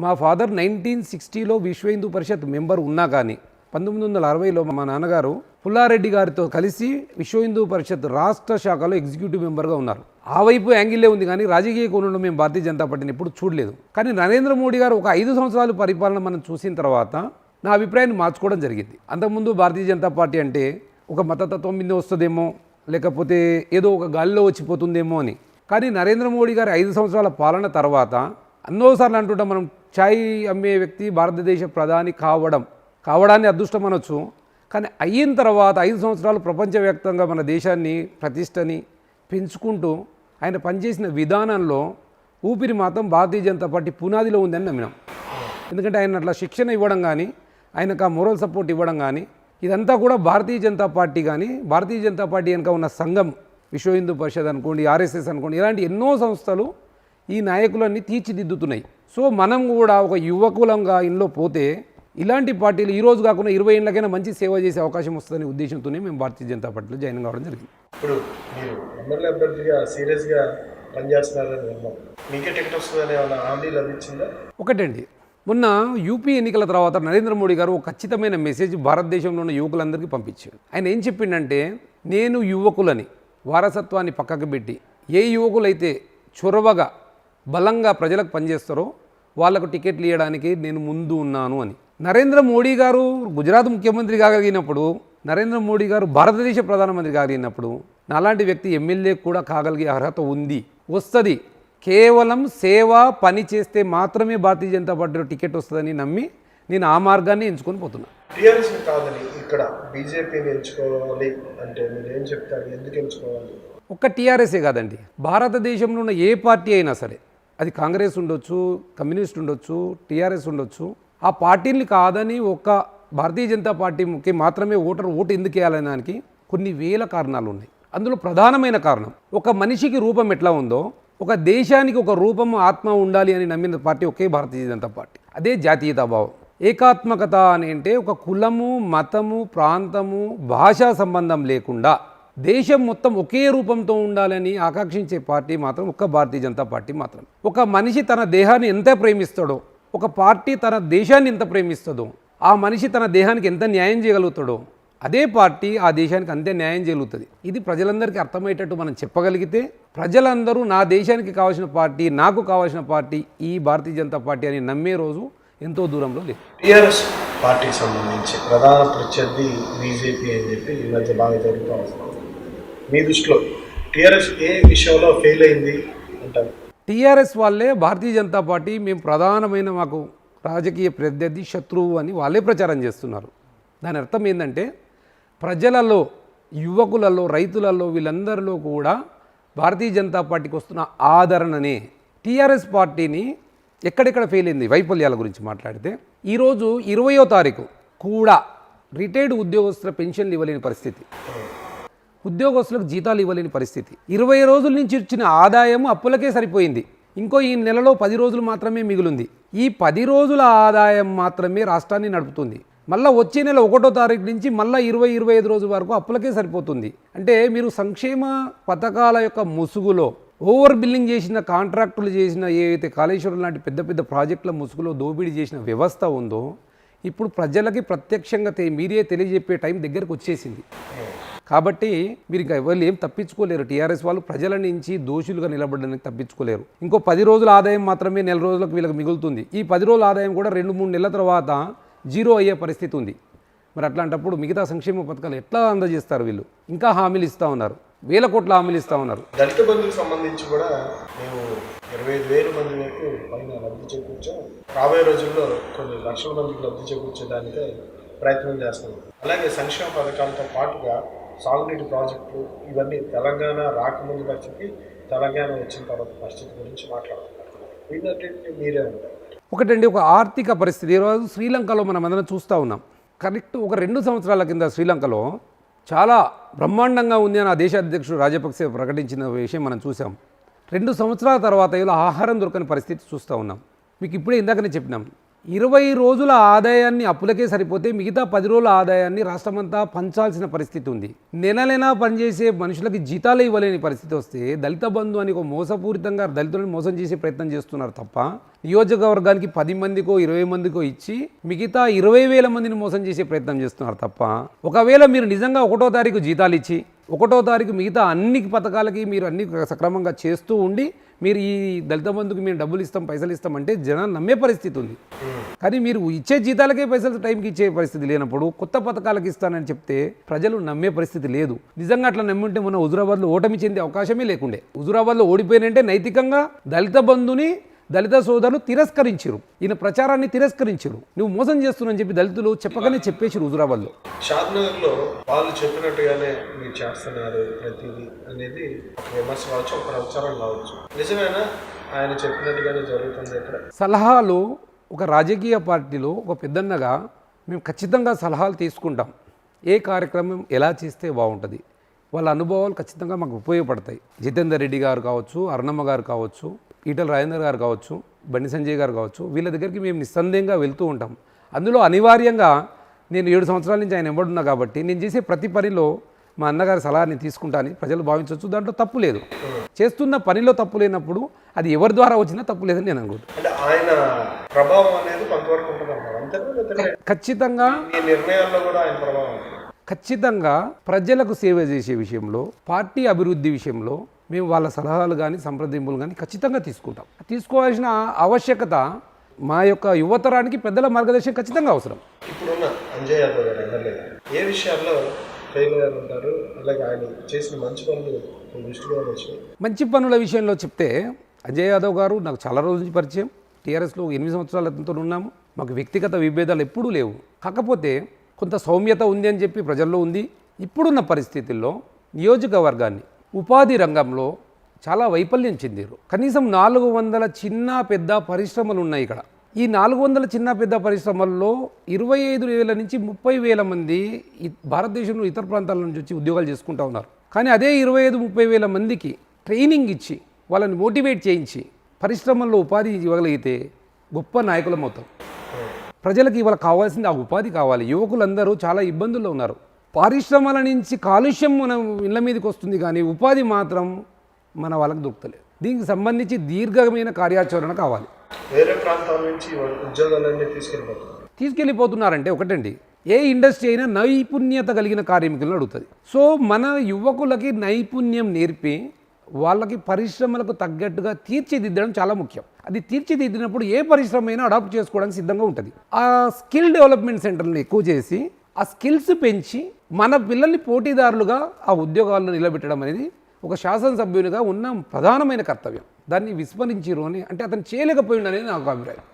మా ఫాదర్ 1960లో విశ్వ హిందూ పరిషత్ మెంబర్ ఉన్నా కానీ 1960లో మా నాన్నగారు పుల్లారెడ్డి గారితో కలిసి విశ్వ హిందూ పరిషత్ రాష్ట్ర శాఖలో ఎగ్జిక్యూటివ్ మెంబర్గా ఉన్నారు. ఆ వైపు యాంగిల్లే ఉంది కానీ రాజకీయ కోణంలో మేము భారతీయ జనతా పార్టీని ఎప్పుడు చూడలేదు. కానీ నరేంద్ర మోడీ గారు ఒక 5 సంవత్సరాలు పరిపాలన మనం చూసిన తర్వాత నా అభిప్రాయాన్ని మార్చుకోవడం జరిగింది. అంతకుముందు భారతీయ జనతా పార్టీ అంటే ఒక మతతత్వం మీద వస్తుందేమో, లేకపోతే ఏదో ఒక గాలిలో వచ్చిపోతుందేమో అని. కానీ నరేంద్ర మోడీ గారి 5 సంవత్సరాల పాలన తర్వాత ఎన్నోసార్లు అంటుంటాం మనం, ఛాయ్ అమ్మే వ్యక్తి భారతదేశ ప్రధాని కావడాన్ని అదృష్టం అనొచ్చు. కానీ అయిన తర్వాత 5 సంవత్సరాలు ప్రపంచవ్యాప్తంగా మన దేశాన్ని ప్రతిష్టని పెంచుకుంటూ ఆయన పనిచేసిన విధానంలో ఊపిరి మాత్రం భారతీయ జనతా పార్టీ పునాదిలో ఉందని నమ్మినాం. ఎందుకంటే ఆయన అట్లా శిక్షణ ఇవ్వడం కానీ, ఆయనకు ఆ మోరల్ సపోర్ట్ ఇవ్వడం కానీ, ఇదంతా కూడా భారతీయ జనతా పార్టీ కానీ, భారతీయ జనతా పార్టీ వెనుక ఉన్న సంఘం విశ్వ హిందూ పరిషత్ అనుకోండి, ఆర్ఎస్ఎస్ అనుకోండి, ఇలాంటి ఎన్నో సంస్థలు ఈ నాయకులన్నీ తీర్చిదిద్దుతున్నాయి. సో మనం కూడా ఒక యువకులంగా ఇంట్లో పోతే ఇలాంటి పార్టీలు ఈ రోజు కాకుండా 20 ఏళ్ళకైనా మంచి సేవ చేసే అవకాశం వస్తుందనే ఉద్దేశంతోనే మేము భారతీయ జనతా పార్టీలో జాయిన్ కావడం జరిగింది. ఇప్పుడు మీరు ఎమ్మెల్యే అభ్యర్థిగా సీరియస్గా పనిచేస్తున్నారని విన్నాం. మీకే టికెట్ వస్తుందని ఏమైనా హామీ లభించిందా? ఒకటండి, మొన్న యూపీ ఎన్నికల తర్వాత నరేంద్ర మోడీ గారు ఒక ఖచ్చితమైన మెసేజ్ భారతదేశంలో ఉన్న యువకులందరికీ పంపించాడు. ఆయన ఏం చెప్పిండంటే, నేను యువకులని వారసత్వాన్ని పక్కకు పెట్టి ఏ యువకులైతే చొరవగా బలంగా ప్రజలకు పనిచేస్తారో వాళ్లకు టికెట్లు ఇవ్వడానికి నేను ముందు ఉన్నాను అని. నరేంద్ర మోడీ గారు గుజరాత్ ముఖ్యమంత్రి కాగలిగినప్పుడు, నరేంద్ర మోడీ గారు భారతదేశ ప్రధానమంత్రి కాగలిగినప్పుడు నాలాంటి వ్యక్తి ఎమ్మెల్యే కూడా కాగలిగే అర్హత ఉంది, వస్తుంది. కేవలం సేవ పని చేస్తే మాత్రమే భారతీయ జనతా పార్టీలో టికెట్ వస్తుందని నమ్మి నేను ఆ మార్గాన్ని ఎంచుకొని పోతున్నా. టీఆర్ఎస్ కాదని ఇక్కడ బీజేపీని ఎంచుకోవాలి అంటే మీరు ఏం చెప్తారు? ఎందుకు ఎంచుకోవాలి? ఒక్క టీఆర్ఎస్ఏ కాదండి, భారతదేశంలో ఉన్న ఏ పార్టీ అయినా సరే, అది కాంగ్రెస్ ఉండొచ్చు, కమ్యూనిస్ట్ ఉండొచ్చు, టీఆర్ఎస్ ఉండొచ్చు, ఆ పార్టీని కాదని ఒక్క భారతీయ జనతా పార్టీకి మాత్రమే ఓటు ఎందుకు వేయాలనే దానికి కొన్ని వేల కారణాలు ఉన్నాయి. అందులో ప్రధానమైన కారణం, ఒక మనిషికి రూపం ఎట్లా ఉందో ఒక దేశానికి ఒక రూపము ఆత్మ ఉండాలి అని నమ్మిన పార్టీ ఒకే భారతీయ జనతా పార్టీ. అదే జాతీయతాభావం. ఏకాత్మకత అని అంటే ఒక కులము, మతము, ప్రాంతము, భాషా సంబంధం లేకుండా దేశం మొత్తం ఒకే రూపంతో ఉండాలని ఆకాంక్షించే పార్టీ మాత్రం ఒక్క భారతీయ జనతా పార్టీ మాత్రం. ఒక మనిషి తన దేహాన్ని ఎంత ప్రేమిస్తాడో, ఒక పార్టీ తన దేశాన్ని ఎంత ప్రేమిస్తుందో, ఆ మనిషి తన దేహానికి ఎంత న్యాయం చేయగలుగుతాడో అదే పార్టీ ఆ దేశానికి అంతే న్యాయం చేయగలుగుతుంది. ఇది ప్రజలందరికీ అర్థమయ్యేటట్టు మనం చెప్పగలిగితే ప్రజలందరూ నా దేశానికి కావాల్సిన పార్టీ, నాకు కావాల్సిన పార్టీ ఈ భారతీయ జనతా పార్టీ అని నమ్మే రోజు ఎంతో దూరంలో లేదు. టీఆర్ఎస్ పార్టీకి సంబంధించి ప్రధాన ప్రత్యర్థి బీజేపీ అని చెప్పి ఈ మధ్య బాగా జరుగుతూ వస్తుంది. మీ దృష్టిలో టీఆర్ఎస్ ఏ విషయంలో ఫెయిల్ అయింది అంటారు? టీఆర్ఎస్ వాళ్ళే భారతీయ జనతా పార్టీ మేము ప్రధానమైన మాకు రాజకీయ ప్రత్యర్థి, శత్రువు అని వాళ్ళే ప్రచారం చేస్తున్నారు. దాని అర్థం ఏంటంటే ప్రజలలో, యువకులలో, రైతులలో, వీళ్ళందరిలో కూడా భారతీయ జనతా పార్టీకి వస్తున్న ఆదరణనే టీఆర్ఎస్ పార్టీని ఎక్కడెక్కడ ఫెయిల్ అయింది. వైఫల్యాల గురించి మాట్లాడితే ఈరోజు 20వ తారీఖు కూడా రిటైర్డ్ ఉద్యోగస్తుల పెన్షన్లు ఇవ్వలేని పరిస్థితి, ఉద్యోగస్తులకు జీతాలు ఇవ్వలేని పరిస్థితి, 20 రోజుల నుంచి ఇచ్చిన ఆదాయం అప్పులకే సరిపోయింది. ఇంకో ఈ నెలలో 10 రోజులు మాత్రమే మిగిలింది. ఈ 10 రోజుల ఆదాయం మాత్రమే రాష్ట్రాన్ని నడుపుతుంది. మళ్ళీ వచ్చే నెల 1వ తారీఖు నుంచి మళ్ళీ 20-25 రోజుల వరకు అప్పులకే సరిపోతుంది. అంటే మీరు సంక్షేమ పథకాల యొక్క ముసుగులో ఓవర్ బిల్లింగ్ చేసిన, కాంట్రాక్టులు చేసిన, ఏవైతే కాళేశ్వరం లాంటి పెద్ద పెద్ద ప్రాజెక్టుల ముసుగులో దోపిడీ చేసిన వ్యవస్థ ఉందో ఇప్పుడు ప్రజలకి ప్రత్యక్షంగా మీరే తెలియజెప్పే టైం దగ్గరకు వచ్చేసింది. కాబట్టి మీరు ఇంకా ఎవరు ఏం తప్పించుకోలేరు. టీఆర్ఎస్ వాళ్ళు ప్రజల నుంచి దోషులుగా నిలబడడానికి తప్పించుకోలేరు. ఇంకో 10 రోజుల ఆదాయం మాత్రమే నెల రోజులకు వీళ్ళకి మిగులుతుంది. ఈ 10 రోజుల ఆదాయం కూడా 2-3 నెలల తర్వాత జీరో అయ్యే పరిస్థితి ఉంది. మరి అట్లాంటప్పుడు మిగతా సంక్షేమ పథకాలు ఎట్లా అందజేస్తారు? వీళ్ళు ఇంకా హామీలు ఇస్తూ ఉన్నారు, వేల కోట్ల హామీలు ఇస్తూ ఉన్నారు. దళిత బంధుకు సంబంధించి కూడా మేము 25,000 మంది వరకు పైన లబ్ధి చేకూర్చాం. రాబోయే రోజుల్లో కొన్ని లక్షల మందికి లబ్ధి చేకూర్చడానికే ప్రయత్నం చేస్తున్నాం. అలాగే సంక్షేమ పథకాలతో పాటుగా సాగునీటి ప్రాజెక్టులు ఇవన్నీ తెలంగాణ రాకముందు పరిస్థితి, తెలంగాణ వచ్చిన తర్వాత పరిస్థితి గురించి మాట్లాడుతున్నారు. వీటన్నింటినీ మీరే ఉంటారు. ఒకటండి, ఒక ఆర్థిక పరిస్థితి ఈరోజు శ్రీలంకలో మనం అందరం చూస్తూ ఉన్నాం. కరెక్ట్ ఒక 2 సంవత్సరాల కింద శ్రీలంకలో చాలా బ్రహ్మాండంగా ఉంది అని ఆ దేశ అధ్యక్షుడు రాజపక్సే ప్రకటించిన విషయం మనం చూసాం. 2 సంవత్సరాల తర్వాత ఇలా ఆహారం దొరకని పరిస్థితి చూస్తూ ఉన్నాం. మీకు ఇప్పుడే ఇందాకనే చెప్పినాం, 20 రోజుల ఆదాయాన్ని అప్పులకే సరిపోతే మిగతా 10 రోజుల ఆదాయాన్ని రాష్ట్రమంతా పంచాల్సిన పరిస్థితి ఉంది. నెలనెలా పనిచేసే మనుషులకి జీతాలు ఇవ్వలేని పరిస్థితి వస్తే దళిత బంధు అని ఒక మోసపూరితంగా దళితులను మోసం చేసే ప్రయత్నం చేస్తున్నారు తప్ప, నియోజకవర్గానికి 10 మందికో 20 మందికో ఇచ్చి మిగతా 20,000 మందిని మోసం చేసే ప్రయత్నం చేస్తున్నారు తప్ప, ఒకవేళ మీరు నిజంగా 1వ తారీఖు జీతాలు ఇచ్చి 1వ తారీఖు మిగతా అన్ని పథకాలకి మీరు అన్ని సక్రమంగా చేస్తూ ఉండి మీరు ఈ దళిత బంధుకు మేము డబ్బులు ఇస్తాం, పైసలు ఇస్తాం అంటే జనాలు నమ్మే పరిస్థితి ఉంది. కానీ మీరు ఇచ్చే జీతాలకే పైసలు టైంకి ఇచ్చే పరిస్థితి లేనప్పుడు కొత్త పథకాలకు ఇస్తానని చెప్తే ప్రజలు నమ్మే పరిస్థితి లేదు. నిజంగా అట్లా నమ్ముంటే మన హుజురాబాద్లో ఓటమి చెందే అవకాశమే లేకుండే. హుజురాబాద్లో ఓడిపోయినంటే నైతికంగా దళిత బంధుని దళిత సోదరులు తిరస్కరించారు, ఈయన ప్రచారాన్ని తిరస్కరించారు. నువ్వు మోసం చేస్తున్నావు చెప్పి దళితులు చెప్పగానే చెప్పేసారు హుజురాబాద్లో. షాద్నగర్లో వాళ్ళు చెప్పినట్టుగానే మీరు చేస్తున్నారు ప్రతిదీ అనేది విమర్శ కావచ్చు, ఒక ప్రచారం కావచ్చు. నిజమేనా ఆయన చెప్పినట్టుగానే జరుగుతుంది? ఇక్కడ సలహాలు ఒక రాజకీయ పార్టీలో ఒక పెద్దన్నగా మేము ఖచ్చితంగా సలహాలు తీసుకుంటాం. ఏ కార్యక్రమం ఎలా చేస్తే బాగుంటుంది, వాళ్ళ అనుభవాలు ఖచ్చితంగా మాకు ఉపయోగపడతాయి. జితేందర్ రెడ్డి గారు కావచ్చు, అరుణమ్మ గారు కావచ్చు, ఈటల రాజేందర్ గారు కావచ్చు, బండి సంజయ్ గారు కావచ్చు, వీళ్ళ దగ్గరికి మేము నిస్సందేహంగా వెళ్తూ ఉంటాం. అందులో అనివార్యంగా నేను 7 సంవత్సరాల నుంచి ఆయన ఎంబడున్నా కాబట్టి నేను చేసే ప్రతి పనిలో మా అన్నగారి సలహాని తీసుకుంటానని ప్రజలు భావించవచ్చు. దాంట్లో తప్పు లేదు. చేస్తున్న పనిలో తప్పు లేనప్పుడు అది ఎవరి ద్వారా వచ్చినా తప్పు లేదని నేను అనుకుంటున్నాను. అంటే ఆయన ప్రభావం అనేది కొంతవరకు ఉంటుంది. ఖచ్చితంగా ఈ నిర్ణయాల్లో కూడా ఆయన ప్రభావం ఖచ్చితంగా ప్రజలకు సేవ చేసే విషయంలో, పార్టీ అభివృద్ధి విషయంలో మేము వాళ్ళ సలహాలు కానీ సంప్రదింపులు కానీ ఖచ్చితంగా తీసుకుంటాం. తీసుకోవాల్సిన ఆవశ్యకత మా యొక్క యువతరానికి పెద్దల మార్గదర్శనం ఖచ్చితంగా అవసరం. ఇప్పుడున్న అంజయ్ యాదవ్ గారు ఎమ్మెల్యే ఏ విషయాల్లో ఫెయిల్ అయ్యారు ఉంటారు? అలాగే ఆయన చేసిన మంచి పనులు దృష్టిగా వచ్చాయి. మంచి పనుల విషయంలో చెప్తే అంజయ్ యాదవ్ గారు నాకు చాలా రోజుల నుంచి పరిచయం. టీఆర్ఎస్లో 8 సంవత్సరాలతో ఉన్నాము. మాకు వ్యక్తిగత విభేదాలు ఎప్పుడూ లేవు. కాకపోతే కొంత సౌమ్యత ఉంది అని చెప్పి ప్రజల్లో ఉంది. ఇప్పుడున్న పరిస్థితుల్లో నియోజకవర్గాన్ని ఉపాధి రంగంలో చాలా వైఫల్యం చెందారు. కనీసం 400 చిన్న పెద్ద పరిశ్రమలు ఉన్నాయి ఇక్కడ. ఈ 400 చిన్న పెద్ద పరిశ్రమల్లో 25,000 నుంచి 30,000 మంది భారతదేశంలో ఇతర ప్రాంతాల నుంచి వచ్చి ఉద్యోగాలు చేసుకుంటూ ఉన్నారు. కానీ అదే 25,000-30,000 మందికి ట్రైనింగ్ ఇచ్చి వాళ్ళని మోటివేట్ చేయించి పరిశ్రమల్లో ఉపాధి ఇవ్వగలిగితే గొప్ప నాయకులం అవుతాం. ప్రజలకు ఇవాళ కావాల్సింది ఆ ఉపాధి కావాలి. యువకులందరూ చాలా ఇబ్బందుల్లో ఉన్నారు. పరిశ్రమల నుంచి కాలుష్యం మన ఇళ్ళ మీదకి వస్తుంది, కానీ ఉపాధి మాత్రం మన వాళ్ళకి దొరుకుతలేదు. దీనికి సంబంధించి దీర్ఘమైన కార్యాచరణ కావాలి. వేరే ప్రాంతాల నుంచి ఉద్యోగాలన్నీ తీసుకెళ్ళిపోతున్నారంటే ఒకటండి, ఏ ఇండస్ట్రీ అయినా నైపుణ్యత కలిగిన కార్మికులను అడుగుతుంది. సో మన యువకులకి నైపుణ్యం నేర్పి వాళ్ళకి పరిశ్రమలకు తగ్గట్టుగా తీర్చిదిద్దడం చాలా ముఖ్యం. అది తీర్చిదిద్దినప్పుడు ఏ పరిశ్రమ అయినా అడాప్ట్ చేసుకోవడానికి సిద్ధంగా ఉంటుంది. ఆ స్కిల్ డెవలప్మెంట్ సెంటర్ని ఎక్కువ చేసి ఆ స్కిల్స్ పెంచి మన పిల్లల్ని పోటీదారులుగా ఆ ఉద్యోగాలను నిలబెట్టడం అనేది ఒక శాసనసభ్యునిగా ఉన్న ప్రధానమైన కర్తవ్యం. దాన్ని విస్మరించిరు అని అంటే అతను చేయలేకపోయింది అనేది నాకు అభిప్రాయం,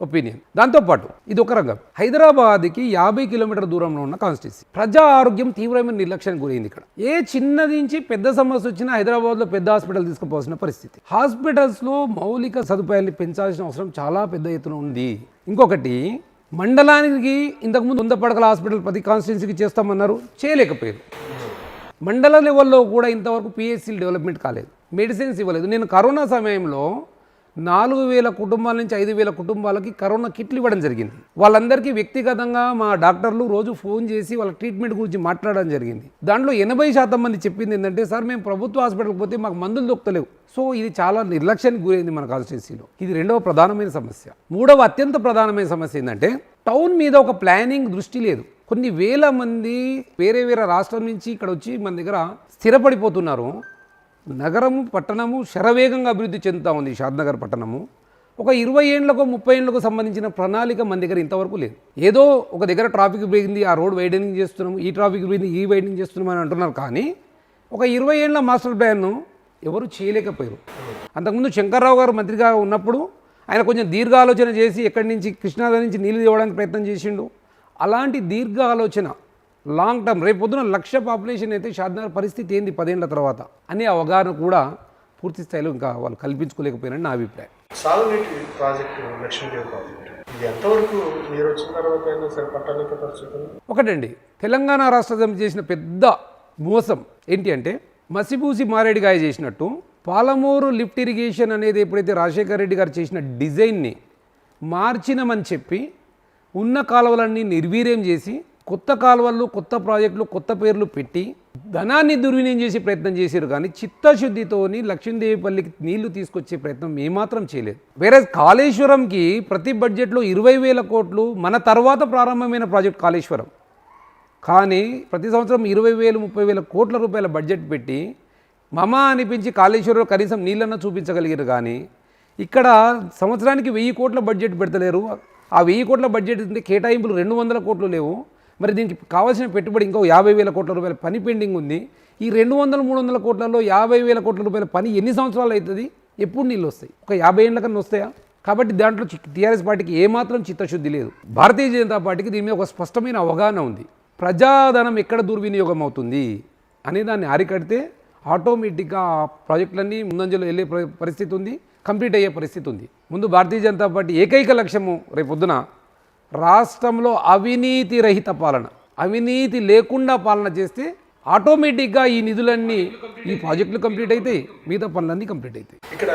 ఒపీనియన్. దాంతోపాటు ఇది ఒక రంగం. హైదరాబాద్కి 50 కిలోమీటర్ల దూరంలో ఉన్న కాన్స్టిట్యూన్సీ. ప్రజా ఆరోగ్యం తీవ్రమైన నిర్లక్ష్యానికి గురైంది. ఇక్కడ ఏ చిన్నది నుంచి పెద్ద సమస్య వచ్చినా హైదరాబాద్లో పెద్ద హాస్పిటల్ తీసుకుపోవాల్సిన పరిస్థితి. హాస్పిటల్స్లో మౌలిక సదుపాయాన్ని పెంచాల్సిన అవసరం చాలా పెద్ద ఎత్తున ఉంది. ఇంకొకటి, మండలానికి ఇంతకుముందు 100 పడకల హాస్పిటల్ ప్రతి కాన్స్టిట్యూన్సీకి చేస్తామన్నారు, చేయలేకపోయారు. మండల లెవెల్లో కూడా ఇంతవరకు పిహెచ్సిలు డెవలప్మెంట్ కాలేదు, మెడిసిన్స్ ఇవ్వలేదు. నేను కరోనా సమయంలో 4,000 కుటుంబాల నుంచి 5,000 కుటుంబాలకి కరోనా కిట్లు ఇవ్వడం జరిగింది. వాళ్ళందరికీ వ్యక్తిగతంగా మా డాక్టర్లు రోజు ఫోన్ చేసి వాళ్ళ ట్రీట్మెంట్ గురించి మాట్లాడడం జరిగింది. దాంట్లో 80% మంది చెప్పింది ఏంటంటే, సార్ మేము ప్రభుత్వ హాస్పిటల్కి పోతే మాకు మందులు దొరకలేవు. సో ఇది చాలా నిర్లక్ష్యానికి గురైంది మన కాన్స్టిట్యున్సీలో. ఇది రెండవ ప్రధానమైన సమస్య. మూడవ అత్యంత ప్రధానమైన సమస్య ఏంటంటే, టౌన్ మీద ఒక ప్లానింగ్ దృష్టి లేదు. కొన్ని వేల మంది వేరే వేరే రాష్ట్రం నుంచి ఇక్కడ వచ్చి మన దగ్గర స్థిరపడిపోతున్నారు. నగరము పట్టణము శరవేగంగా అభివృద్ధి చెందుతూ ఉంది. షాద్నగర్ పట్టణము ఒక 20 ఏళ్లకు 30 ఏళ్లకు సంబంధించిన ప్రణాళిక మన దగ్గర ఇంతవరకు లేదు. ఏదో ఒక దగ్గర ట్రాఫిక్ పోయింది, ఆ రోడ్ వైడనింగ్ చేస్తున్నాము, ఈ ట్రాఫిక్ పోయింది, ఈ వైడనింగ్ చేస్తున్నాం అని అంటున్నారు. కానీ ఒక 20 ఏళ్ల మాస్టర్ ప్లాన్ను ఎవరు చేయలేకపోయారు. అంతకుముందు శంకర్రావు గారు మంత్రిగా ఉన్నప్పుడు ఆయన కొంచెం దీర్ఘ ఆలోచన చేసి ఎక్కడి నుంచి కృష్ణానది నుంచి నీళ్లు తేవడానికి ప్రయత్నం చేసిండు. అలాంటి దీర్ఘ ఆలోచన లాంగ్ టర్మ్ రేపు పొద్దున 1,00,000 పాపులేషన్ అయితే షాద్నగర్ పరిస్థితి ఏంది 10 ఏళ్ల తర్వాత అనే అవగాహన కూడా పూర్తి స్థాయిలో ఇంకా వాళ్ళు కల్పించుకోలేకపోయినని నా అభిప్రాయం. సాగునీటి ప్రాజెక్టు లక్ష్మీదేవి ప్రాజెక్టు ఇది ఎంతవరకు మీరు వచ్చిన తర్వాత అయినా సరే పట్టాలేక పరిస్థితులు? ఒకటండి, తెలంగాణ రాష్ట్ర సమితి చేసిన పెద్ద మోసం ఏంటి అంటే మసిపూసి మారేడుగాయ చేసినట్టు పాలమూరు లిఫ్ట్ ఇరిగేషన్ అనేది ఎప్పుడైతే రాజశేఖర రెడ్డి గారు చేసిన డిజైన్ని మార్చినమని చెప్పి ఉన్న కాలువలన్నీ నిర్వీర్యం చేసి కొత్త కాలువలు కొత్త ప్రాజెక్టులు కొత్త పేర్లు పెట్టి ధనాన్ని దుర్వినియోగం చేసే ప్రయత్నం చేశారు. కానీ చిత్తశుద్ధితోని లక్ష్మీదేవిపల్లికి నీళ్లు తీసుకొచ్చే ప్రయత్నం ఏమాత్రం చేయలేదు. వేరే కాళేశ్వరంకి ప్రతి బడ్జెట్లో 20,000 కోట్లు మన తర్వాత ప్రారంభమైన ప్రాజెక్ట్ కాళేశ్వరం. కానీ ప్రతి సంవత్సరం 20,000 30,000 కోట్ల రూపాయల బడ్జెట్ పెట్టి మమ అనిపించి కాళేశ్వరంలో కనీసం నీళ్ళన్నా చూపించగలిగారు. కానీ ఇక్కడ సంవత్సరానికి 1000 కోట్ల బడ్జెట్ పెడతలేరు. ఆ 1000 కోట్ల బడ్జెట్ కేటాయింపులు 200 కోట్లు లేవు. మరి దీనికి కావాల్సిన పెట్టుబడి ఇంకో 50,000 కోట్ల రూపాయల పని పెండింగ్ ఉంది. ఈ 200-300 కోట్లలో 50,000 కోట్ల రూపాయల పని ఎన్ని సంవత్సరాలు అవుతుంది? ఎప్పుడు నీళ్ళు వస్తాయి? ఒక 50 ఏళ్ళ కన్నా వస్తాయా? కాబట్టి దాంట్లో టీఆర్ఎస్ పార్టీకి ఏమాత్రం చిత్తశుద్ధి లేదు. భారతీయ జనతా పార్టీకి దీని మీద ఒక స్పష్టమైన అవగాహన ఉంది. ప్రజాధనం ఎక్కడ దుర్వినియోగం అవుతుంది అనే దాన్ని అరికడితే ఆటోమేటిక్గా ఆ ప్రాజెక్టులన్నీ ముందంజలో వెళ్ళే పరిస్థితి ఉంది, కంప్లీట్ అయ్యే పరిస్థితి ఉంది. ముందు భారతీయ జనతా పార్టీ ఏకైక లక్ష్యము రేపొద్దున రాష్ట్రంలో అవినీతి రహిత పాలన, అవినీతి లేకుండా పాలన చేస్తే ఆటోమేటిక్గా ఈ నిధులన్నీ ఈ ప్రాజెక్టులు కంప్లీట్ అవుతాయి, మిగతా పనులన్నీ కంప్లీట్ అవుతాయి. ఇక్కడ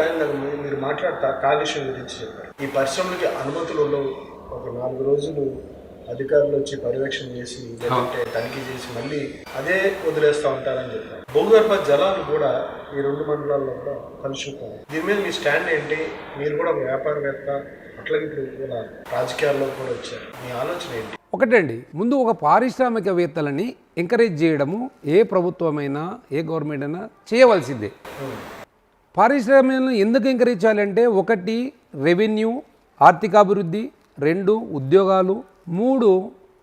మీరు మాట్లాడతా కాలుష్యం గురించి చెప్పారు. ఈ పరిశ్రమలకి అనుమతులు ఉండవు. ఒక 4 రోజులు అధికారులు వచ్చి పర్యవేక్షణ చేసి లేదంటే తనిఖీ చేసి మళ్ళీ అదే వదిలేస్తూ ఉంటారని చెప్పారు. భూగర్భ జలాలు కూడా ఈ 2 మండలాల్లో కూడా కలుషితం. దీని మీద మీ స్టాండ్ ఏంటి? మీరు కూడా ఒక వ్యాపారవేత్త, అట్లాగే ఇప్పుడు రాజకీయాల్లో కూడా వచ్చారు, మీ ఆలోచన ఏంటి? ఒకటండి, ముందు ఒక పారిశ్రామికవేత్తలని ఎంకరేజ్ చేయడము ఏ ప్రభుత్వమైనా ఏ గవర్నమెంట్ అయినా చేయవలసిందే. పారిశ్రామికలను ఎందుకు ఎంకరేజ్ చేయాలంటే 1 రెవెన్యూ ఆర్థికాభివృద్ధి, 2 ఉద్యోగాలు, 3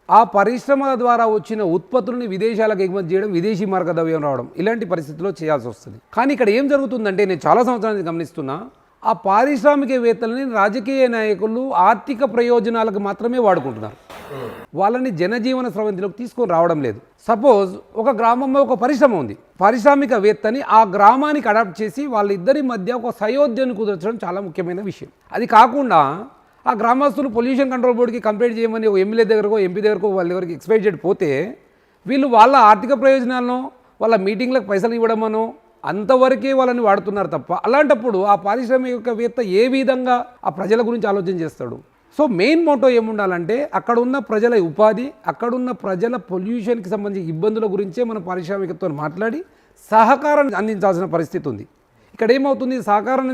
ఆ పరిశ్రమల ద్వారా వచ్చిన ఉత్పత్తులను విదేశాలకు ఎగుమతి చేయడం, విదేశీ మార్గద్రవ్యం రావడం, ఇలాంటి పరిస్థితుల్లో చేయాల్సి వస్తుంది. కానీ ఇక్కడ ఏం జరుగుతుందంటే నేను చాలా సంవత్సరాల నుంచి గమనిస్తున్నా, ఆ పారిశ్రామికవేత్తలని రాజకీయ నాయకులు ఆర్థిక ప్రయోజనాలకు మాత్రమే వాడుకుంటున్నారు. వాళ్ళని జనజీవన స్రవంతిలోకి తీసుకొని రావడం లేదు. సపోజ్ ఒక గ్రామంలో ఒక పరిశ్రమ ఉంది, పారిశ్రామికవేత్తని ఆ గ్రామానికి అడాప్ట్ చేసి వాళ్ళిద్దరి మధ్య ఒక సయోధ్యను కుదర్చడం చాలా ముఖ్యమైన విషయం. అది కాకుండా ఆ గ్రామస్తులు పొల్యూషన్ కంట్రోల్ బోర్డుకి కంప్లైంట్ చేయమని ఒక ఎమ్మెల్యే దగ్గరకో ఎంపీ దగ్గరకో వాళ్ళ దగ్గరికి ఎక్స్పైర్ పోతే వీళ్ళు వాళ్ళ ఆర్థిక ప్రయోజనాలను వాళ్ళ మీటింగ్లకు పైసలు ఇవ్వడమనో అంతవరకే వాళ్ళని వాడుతున్నారు తప్ప, అలాంటప్పుడు ఆ పారిశ్రామికవేత్త ఏ విధంగా ఆ ప్రజల గురించి ఆలోచన చేస్తాడు? సో మెయిన్ మోటో ఏముండాలంటే అక్కడున్న ప్రజల ఉపాధి, అక్కడున్న ప్రజల పొల్యూషన్కి సంబంధించిన ఇబ్బందుల గురించే మన పారిశ్రామికతో మాట్లాడి సహకారం అందించాల్సిన పరిస్థితి ఉంది. ఇక్కడ ఏమవుతుంది, సహకారం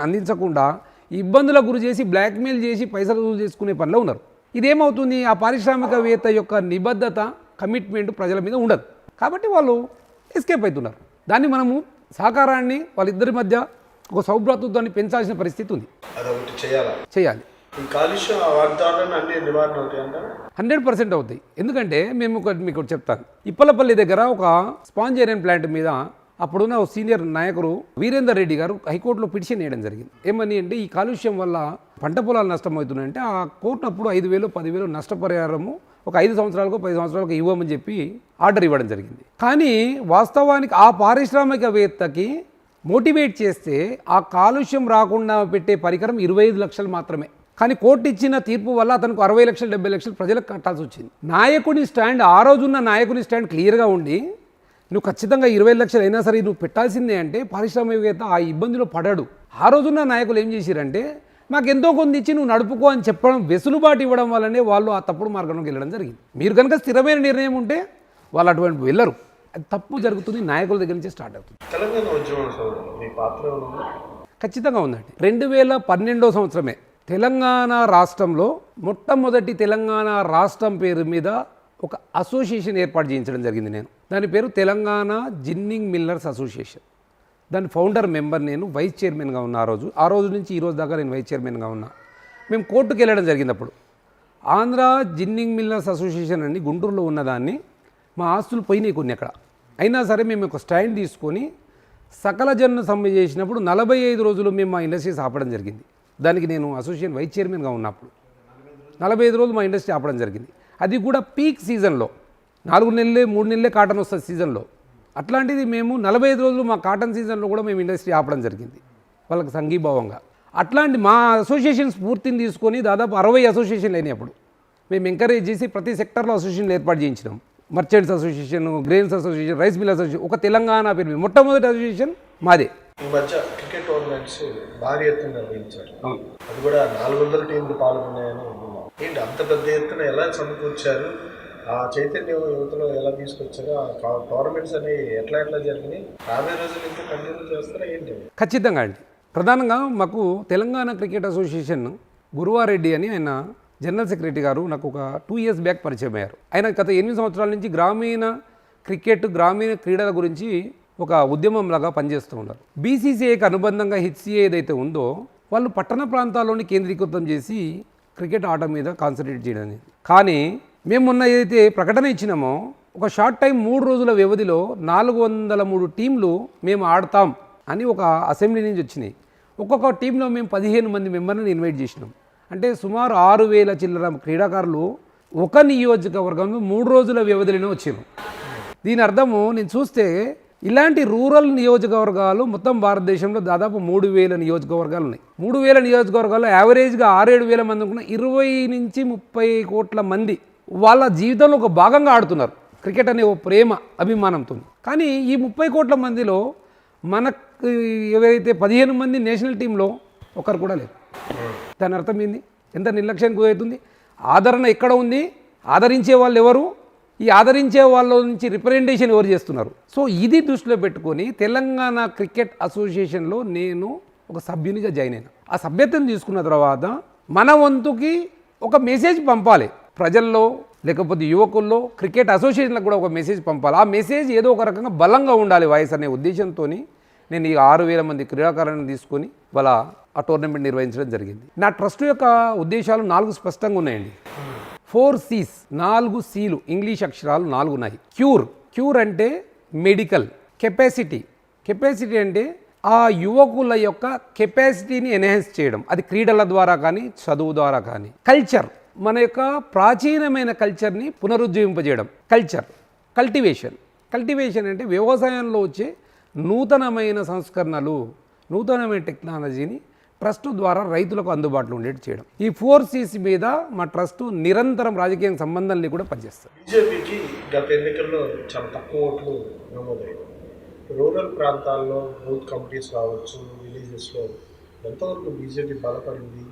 అందించకుండా ఇబ్బందులకు గురి చేసి బ్లాక్మెయిల్ చేసి పైసలు వసూలు చేసుకునే పనిలో ఉన్నారు. ఇదేమవుతుంది, ఆ పారిశ్రామికవేత్త యొక్క నిబద్ధత, కమిట్మెంట్ ప్రజల మీద ఉండదు. కాబట్టి వాళ్ళు ఎస్కేప్ అవుతున్నారు. దాన్ని మనము సహకారాన్ని వాళ్ళిద్దరి మధ్య ఒక సౌభ్రాతృత్వాన్ని పెంచాల్సిన పరిస్థితి ఉంది. అదొకటి చేయాలి. ఈ కాలుష్య వాగ్దానాన్ని అన్ని నివారణ అవుతాయంటారా? 100% అవుతాయి. ఎందుకంటే మేము మీకు చెప్తాను, ఇప్పలపల్లి దగ్గర ఒక స్పాంజ్ ఐరన్ ప్లాంట్ మీద అప్పుడున్న సీనియర్ నాయకుడు వీరేందర్ రెడ్డి గారు హైకోర్టులో పిటిషన్ వేయడం జరిగింది. ఏమని అంటే ఈ కాలుష్యం వల్ల పంట పొలాలు నష్టమవుతున్నాయంటే ఆ కోర్టు అప్పుడు 5,000 10,000 నష్టపరిహారము ఒక 5 సంవత్సరాలకు 10 సంవత్సరాలకు ఇవ్వమని చెప్పి ఆర్డర్ ఇవ్వడం జరిగింది. కానీ వాస్తవానికి ఆ పారిశ్రామికవేత్తకి మోటివేట్ చేస్తే ఆ కాలుష్యం రాకుండా పెట్టే పరికరం 25 లక్షలు మాత్రమే. కానీ కోర్టు ఇచ్చిన తీర్పు వల్ల అతనికి 60 లక్షలు 70 లక్షలు ప్రజలకు కట్టాల్సి వచ్చింది. నాయకుని స్టాండ్, ఆ రోజున్న నాయకుని స్టాండ్ క్లియర్గా ఉండి నువ్వు ఖచ్చితంగా 20 లక్షలు అయినా సరే నువ్వు పెట్టాల్సిందే అంటే పారిశ్రామికవేత్త ఆ ఇబ్బందిలో పడాడు. ఆ రోజున్న నాయకులు ఏం చేశారంటే మాకు ఎంతో కొంత ఇచ్చి నువ్వు నడుపుకో అని చెప్పడం, వెసులుబాటు ఇవ్వడం వల్లనే వాళ్ళు ఆ తప్పుడు మార్గంలోకి వెళ్ళడం జరిగింది. మీరు కనుక స్థిరమైన నిర్ణయం ఉంటే వాళ్ళు అటువంటి వెళ్ళరు. అది తప్పు జరుగుతుంది, నాయకుల దగ్గర నుంచి స్టార్ట్ అవుతుంది. తెలంగాణ ఉద్యమం మీ పాత్ర ఖచ్చితంగా ఉందండి. 2012 సంవత్సరమే తెలంగాణ రాష్ట్రంలో మొట్టమొదటి తెలంగాణ రాష్ట్రం పేరు మీద ఒక అసోసియేషన్ ఏర్పాటు చేయించడం జరిగింది. నేను దాని పేరు తెలంగాణ జిన్నింగ్ మిల్లర్స్ అసోసియేషన్. దాని ఫౌండర్ మెంబర్ నేను, వైస్ చైర్మన్గా ఉన్నా. ఆ రోజు నుంచి ఈ రోజు దాకా నేను వైస్ చైర్మన్గా ఉన్నా. మేము కోర్టుకు వెళ్ళడం జరిగింది. అప్పుడు ఆంధ్ర జిన్నింగ్ మిల్లర్స్ అసోసియేషన్ అని గుంటూరులో ఉన్నదాన్ని మా ఆస్తులు పోయినాయి కొన్ని అక్కడ. అయినా సరే మేము ఒక స్టాండ్ తీసుకొని సకల జన సమ్మె చేసినప్పుడు 45 రోజులు మేము మా ఇండస్ట్రీస్ ఆపడం జరిగింది. దానికి నేను అసోసియేషన్ వైస్ చైర్మన్గా ఉన్నప్పుడు 45 రోజులు మా ఇండస్ట్రీ ఆపడం జరిగింది. అది కూడా పీక్ సీజన్లో 4 నెలలే 3 నెలలే కాటన్ వస్తుంది సీజన్లో. అట్లాంటిది మేము 45 రోజులు మా కాటన్ సీజన్లో కూడా మేము ఇండస్ట్రీ ఆపడం జరిగింది వాళ్ళకి సంఘీభావంగా. అట్లాంటి మా అసోసియేషన్ స్ఫూర్తిని తీసుకొని దాదాపు 60 అసోసియేషన్లు అయినాయి. అప్పుడు మేము ఎంకరేజ్ చేసి ప్రతి సెక్టర్లో అసోసియేషన్లు ఏర్పాటు చేయించినాం. Merchants association, grains association, rice mill association, ఒక తెలంగాణ పేరు మొట్టమొదటి అసోసియేషన్ మాదే. ఈ మధ్య క్రికెట్ టోర్నమెంట్స్ భారీ ఎత్తున నిర్వహించారు. అది కూడా 400 టీంలు పాల్గొన్నాయని విన్నాం. ఏంటి అంత పెద్ద ఎత్తున ఎలా సమకూర్చారు? ఆ చైతన్యం యువతలో ఎలా తీసుకొచ్చారు? ఆ టోర్నమెంట్స్ అనేవి ఎట్లా జరిగినాయి? రాబోయే రోజులు ఇంకా కంటిన్యూ చేస్తారా ఏంటి? ఖచ్చితంగా అండి. ప్రధానంగా మాకు తెలంగాణ క్రికెట్ అసోసియేషన్ గురువారెడ్డి అని ఆయన జనరల్ సెక్రటరీ గారు నాకు ఒక 2 years బ్యాక్ పరిచయం అయ్యారు. ఆయన గత 8 సంవత్సరాల నుంచి గ్రామీణ క్రికెట్, గ్రామీణ క్రీడల గురించి ఒక ఉద్యమంలాగా పనిచేస్తూ ఉన్నారు. బీసీసీఐకి అనుబంధంగా హెచ్సీఏ ఏదైతే ఉందో వాళ్ళు పట్టణ ప్రాంతాల్లోని కేంద్రీకృతం చేసి క్రికెట్ ఆట మీద కాన్సన్ట్రేట్ చేయడం. కానీ మేము మొన్న ఏదైతే ప్రకటన ఇచ్చినామో ఒక షార్ట్ టైం 3 రోజుల వ్యవధిలో 403 టీంలు మేము ఆడతాం అని ఒక అసెంబ్లీ నుంచి వచ్చినాయి. ఒక్కొక్క టీంలో మేము 15 మంది మెంబర్ని ఇన్వైట్ చేసినాం. అంటే సుమారు 6,000 చిల్లర క్రీడాకారులు ఒక నియోజకవర్గంలో 3 రోజుల వ్యవధిలోనే వచ్చారు. దీని అర్థము నేను చూస్తే ఇలాంటి రూరల్ నియోజకవర్గాలు మొత్తం భారతదేశంలో దాదాపు 3,000 నియోజకవర్గాలు ఉన్నాయి. 3,000 నియోజకవర్గాల్లో యావరేజ్గా 6-7 మంది అనుకున్న 20 నుంచి 30 కోట్ల మంది వాళ్ళ జీవితంలో ఒక భాగంగా ఆడుతున్నారు క్రికెట్ అనే ఓ ప్రేమ అభిమానంతో. కానీ ఈ 30 కోట్ల మందిలో మనకు ఎవరైతే 15 మంది నేషనల్ టీంలో ఒకరు కూడా లేరు. దాని అర్థం ఏంది? ఎంత నిర్లక్ష్యానికి గురవుతుంది? ఆదరణ ఎక్కడ ఉంది? ఆదరించే వాళ్ళు ఎవరు? ఈ ఆదరించే వాళ్ళ నుంచి రిప్రజెంటేషన్ ఎవరు చేస్తున్నారు? సో ఇది దృష్టిలో పెట్టుకొని తెలంగాణ క్రికెట్ అసోసియేషన్లో నేను ఒక సభ్యునిగా జాయిన్ అయినా. ఆ సభ్యత్వం తీసుకున్న తర్వాత మన వంతుకి ఒక మెసేజ్ పంపాలి ప్రజల్లో, లేకపోతే యువకుల్లో, క్రికెట్ అసోసియేషన్లకు కూడా ఒక మెసేజ్ పంపాలి. ఆ మెసేజ్ ఏదో ఒక రకంగా బలంగా ఉండాలి వాయిస్ అనే ఉద్దేశంతో నేను ఈ 6,000 మంది క్రీడాకారులను తీసుకొని వాళ్ళ ఆ టోర్నమెంట్ నిర్వహించడం జరిగింది. నా ట్రస్ట్ యొక్క ఉద్దేశాలు 4 స్పష్టంగా ఉన్నాయండి. 4 C's, 4 C'లు ఇంగ్లీష్ అక్షరాలు 4 ఉన్నాయి. క్యూర్ అంటే మెడికల్. కెపాసిటీ అంటే ఆ యువకుల యొక్క కెపాసిటీని ఎన్హాన్స్ చేయడం, అది క్రీడల ద్వారా కానీ చదువు ద్వారా కానీ. మన యొక్క ప్రాచీనమైన కల్చర్ని పునరుజ్జీవింపజేయడం. కల్టివేషన్ అంటే వ్యవసాయంలో వచ్చే నూతనమైన సంస్కరణలు, నూతనమైన టెక్నాలజీని ట్రస్ట్ ద్వారా రైతులకు అందుబాటులో ఉండేట్టు చేయడం. ఈ 4 C's మీద మా ట్రస్ట్ నిరంతరం రాజకీయ సంబంధం లేకుండా పనిచేస్తారు. బీజేపీకి గత ఎన్నికల్లో చాలా తక్కువ ఓట్లు నమోదయ్యాయి. రూరల్ ప్రాంతాల్లో బూత్ కమిటీస్ కావచ్చు, విలేజెస్లో ఎంతవరకు బీజేపీ బలపడింది?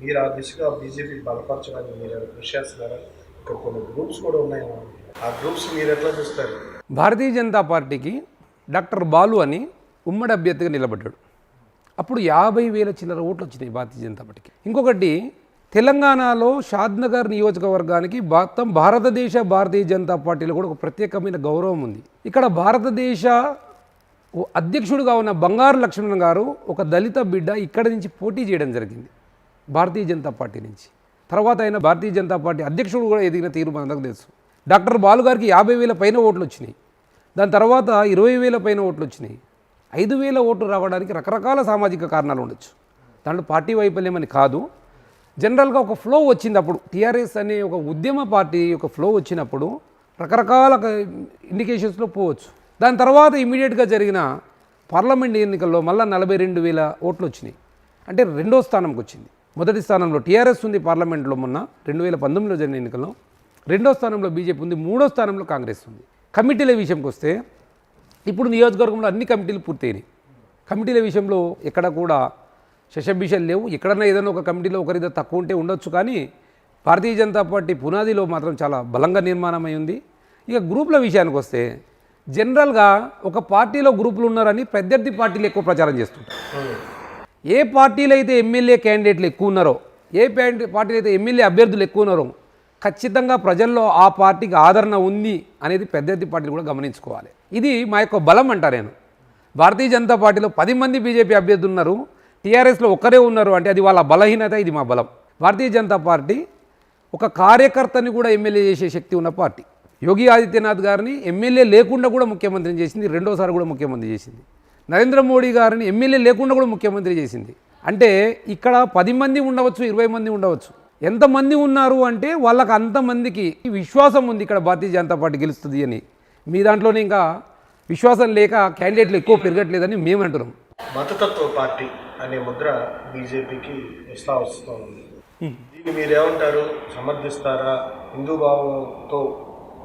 మీరు ఆ దిశగా బీజేపీ బలపరచడానికి మీరు కృషి చేస్తున్నారా? ఇక్కడ కొన్ని గ్రూప్స్ కూడా ఉన్నాయి. ఆ గ్రూప్స్ మీరు ఎట్లా చూస్తారు? భారతీయ జనతా పార్టీకి డాక్టర్ బాలు అని ఉమ్మడి అభ్యర్థిగా నిలబడ్డాడు. అప్పుడు 50,000 చిల్లర ఓట్లు వచ్చినాయి భారతీయ జనతా పార్టీకి. ఇంకొకటి, తెలంగాణలో షాద్నగర్ నియోజకవర్గానికి మొత్తం భారతీయ జనతా పార్టీలో కూడా ఒక ప్రత్యేకమైన గౌరవం ఉంది. ఇక్కడ భారతదేశ అధ్యక్షుడిగా ఉన్న బంగారు లక్ష్మణ్ గారు ఒక దళిత బిడ్డ ఇక్కడ నుంచి పోటీ చేయడం జరిగింది భారతీయ జనతా పార్టీ నుంచి. తర్వాత ఆయన భారతీయ జనతా పార్టీ అధ్యక్షుడు కూడా ఎదిగిన తీరు మనకు తెలుసు. డాక్టర్ బాలు గారికి 50,000 పైన ఓట్లు వచ్చినాయి. దాని తర్వాత 20,000 పైన ఓట్లు వచ్చినాయి. 5,000 ఓట్లు రావడానికి రకరకాల సామాజిక కారణాలు ఉండొచ్చు. దాంట్లో పార్టీ వైఫల్యం అని కాదు, జనరల్గా ఒక ఫ్లో వచ్చింది. అప్పుడు టీఆర్ఎస్ అనే ఒక ఉద్యమ పార్టీ ఒక ఫ్లో వచ్చినప్పుడు రకరకాల ఇండికేషన్స్లో పోవచ్చు. దాని తర్వాత ఇమీడియట్గా జరిగిన పార్లమెంట్ ఎన్నికల్లో మళ్ళీ 42,000 ఓట్లు వచ్చినాయి. అంటే 2వ స్థానంకి వచ్చింది. మొదటి స్థానంలో టీఆర్ఎస్ ఉంది పార్లమెంట్లో, మొన్న 2019లో జరిగిన ఎన్నికల్లో 2వ స్థానంలో బీజేపీ ఉంది, 3వ స్థానంలో కాంగ్రెస్ ఉంది. కమిటీల విషయంకి వస్తే ఇప్పుడు నియోజకవర్గంలో అన్ని కమిటీలు పూర్తయినాయి. కమిటీల విషయంలో ఎక్కడ కూడా శశబిషలు లేవు. ఎక్కడన్నా ఏదైనా ఒక కమిటీలో ఒకరిద్దరు తక్కువ ఉంటే ఉండొచ్చు, కానీ భారతీయ జనతా పార్టీ పునాదిలో మాత్రం చాలా బలంగా నిర్మాణమై ఉంది. ఇక గ్రూపుల విషయానికి వస్తే జనరల్గా ఒక పార్టీలో గ్రూపులు ఉన్నారని ప్రత్యర్థి పార్టీలు ఎక్కువ ప్రచారం చేస్తుంటారు. ఏ పార్టీలో అయితే ఎమ్మెల్యే క్యాండిడేట్లు ఎక్కువ ఉన్నారో, ఏ పార్టీలో అయితే ఎమ్మెల్యే అభ్యర్థులు ఎక్కువ ఉన్నారో ఖచ్చితంగా ప్రజల్లో ఆ పార్టీకి ఆదరణ ఉంది అనేది పెద్ద ఎత్తి పార్టీలు కూడా గమనించుకోవాలి. ఇది మా యొక్క బలం అంటా నేను. భారతీయ జనతా పార్టీలో 10 మంది బీజేపీ అభ్యర్థులు ఉన్నారు, టీఆర్ఎస్లో ఒక్కరే ఉన్నారు అంటే అది వాళ్ళ బలహీనత, ఇది మా బలం. భారతీయ జనతా పార్టీ ఒక కార్యకర్తని కూడా ఎమ్మెల్యే చేసే శక్తి ఉన్న పార్టీ. యోగి ఆదిత్యనాథ్ గారిని ఎమ్మెల్యే లేకుండా కూడా ముఖ్యమంత్రిని చేసింది, రెండోసారి కూడా ముఖ్యమంత్రి చేసింది. నరేంద్ర మోడీ గారిని ఎమ్మెల్యే లేకుండా కూడా ముఖ్యమంత్రి చేసింది. అంటే ఇక్కడ 10 మంది ఉండవచ్చు, 20 మంది ఉండవచ్చు, ఎంతమంది ఉన్నారు అంటే వాళ్ళకి అంతమందికి విశ్వాసం ఉంది ఇక్కడ భారతీయ జనతా పార్టీ గెలుస్తుంది అని. మీ దాంట్లోనే ఇంకా విశ్వాసం లేక క్యాండిడేట్లు ఎక్కువ పెరగట్లేదని మేము అంటున్నాం. మతతత్వ పార్టీ అనే ముద్ర బీజేపీకి వస్తూ ఉంది. దీన్ని మీరేమంటారు? సమర్థిస్తారా? హిందూ భావంతో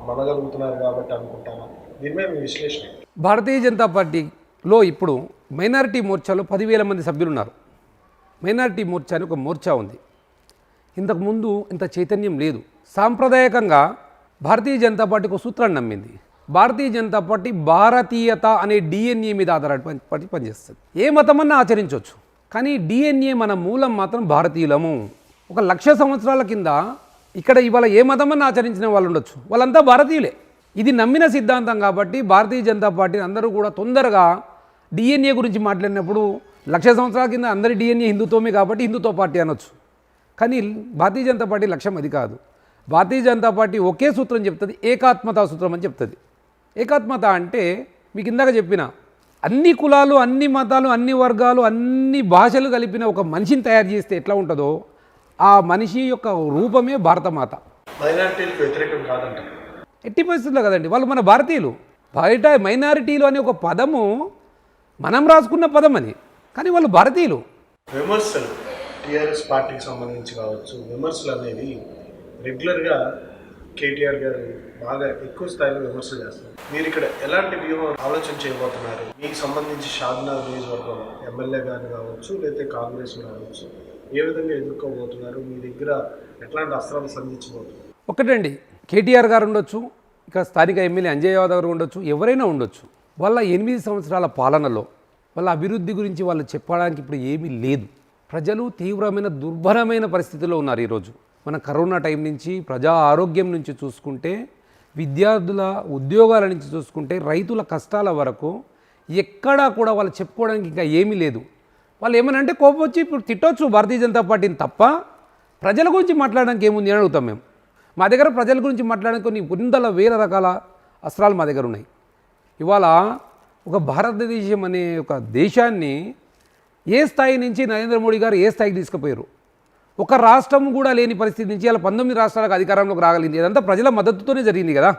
మనగలుగుతున్నారు కాబట్టి అనుకుంటారా? దీని మీద మీ విశ్లేషణ. భారతీయ జనతా పార్టీలో ఇప్పుడు మైనారిటీ మోర్చాలో 10,000 మంది సభ్యులు ఉన్నారు. మైనారిటీ మోర్చా అని ఒక మోర్చా ఉంది. ఇంతకుముందు ఇంత చైతన్యం లేదు. సాంప్రదాయకంగా భారతీయ జనతా పార్టీ ఒక సూత్రాన్ని నమ్మింది. భారతీయ జనతా పార్టీ భారతీయత అనే డిఎన్ఏ మీద ఆధారపడి పనిచేస్తుంది. ఏ మతమన్నా ఆచరించవచ్చు, కానీ డిఎన్ఏ మన మూలం మాత్రం భారతీయులము. 1,00,000 సంవత్సరాల కింద ఇక్కడ ఇవాళ ఏ మతమన్నా ఆచరించిన వాళ్ళు ఉండొచ్చు, వాళ్ళంతా భారతీయులే. ఇది నమ్మిన సిద్ధాంతం కాబట్టి భారతీయ జనతా పార్టీ అందరూ కూడా తొందరగా డిఎన్ఏ గురించి మాట్లాడినప్పుడు 1,00,000 సంవత్సరాల కింద అందరి డిఎన్ఏ హిందుత్వమే కాబట్టి హిందుత్వ పార్టీ అనొచ్చు. కానీ భారతీయ జనతా పార్టీ లక్ష్యం అది కాదు. భారతీయ జనతా పార్టీ ఒకే సూత్రం చెప్తుంది, ఏకాత్మతా సూత్రం అని చెప్తుంది. ఏకాత్మత అంటే మీకు ఇందాక చెప్పిన అన్ని కులాలు, అన్ని మతాలు, అన్ని వర్గాలు, అన్ని భాషలు కలిపిన ఒక మనిషిని తయారు చేస్తే ఎట్లా ఉంటుందో ఆ మనిషి యొక్క రూపమే భారతమాత. మైనారిటీలకు వ్యతిరేకం కాదంట. ఎట్టి పరిస్థితుల్లో కదండి, వాళ్ళు మన భారతీయులు. బయట మైనారిటీలు అనే ఒక పదము మనం రాసుకున్న పదం అని, కానీ వాళ్ళు భారతీయులు. విమర్శలు టీఆర్ఎస్ పార్టీకి సంబంధించి కావచ్చు, విమర్శలు అనేవి రెగ్యులర్గా కేటీఆర్ గారు బాగా ఎక్కువ స్థాయిలో విమర్శలు చేస్తారు. మీరు ఇక్కడ ఎలాంటి వ్యూహం ఆలోచన చేయబోతున్నారు? మీకు సంబంధించి షాద్నగర్ నియోజకవర్గం ఎమ్మెల్యే గారు కావచ్చు, లేకపోతే కాంగ్రెస్ కావచ్చు, ఏ విధంగా ఎదుర్కోబోతున్నారు? మీ దగ్గర ఎట్లాంటి అస్త్రాలు సంధించబోతున్నారు? ఒకటండి, కేటీఆర్ గారు ఉండొచ్చు, ఇక స్థానిక ఎమ్మెల్యే అంజయ్ యాదవ్ గారు ఉండొచ్చు, ఎవరైనా ఉండొచ్చు. వాళ్ళ 8 సంవత్సరాల పాలనలో వాళ్ళ అభివృద్ధి గురించి వాళ్ళు చెప్పడానికి ఇప్పుడు ఏమీ లేదు. ప్రజలు తీవ్రమైన దుర్భరమైన పరిస్థితిలో ఉన్నారు ఈరోజు. మన కరోనా టైం నుంచి, ప్రజా ఆరోగ్యం నుంచి చూసుకుంటే, విద్యార్థుల ఉద్యోగాల నుంచి చూసుకుంటే, రైతుల కష్టాల వరకు ఎక్కడా కూడా వాళ్ళు చెప్పుకోవడానికి ఇంకా ఏమీ లేదు. వాళ్ళు ఏమనంటే కోపం వచ్చి ఇప్పుడు తిట్టొచ్చు భారతీయ జనతా పార్టీని తప్ప ప్రజల గురించి మాట్లాడడానికి ఏముంది అని అడుగుతాం మేము. మా దగ్గర ప్రజల గురించి మాట్లాడడానికి కొన్ని వందల వేల రకాల అస్త్రాలు మా దగ్గర ఉన్నాయి. ఇవాళ ఒక భారతదేశం అనే ఒక దేశాన్ని ఏ స్థాయి నుంచి నరేంద్ర మోడీ గారు ఏ స్థాయికి తీసుకుపోయారు? ఒక రాష్ట్రం కూడా లేని పరిస్థితి నుంచి ఇలా 19 రాష్ట్రాలకు అధికారంలోకి రాగలిగింది. ఇదంతా ప్రజల మద్దతుతోనే జరిగింది కదా.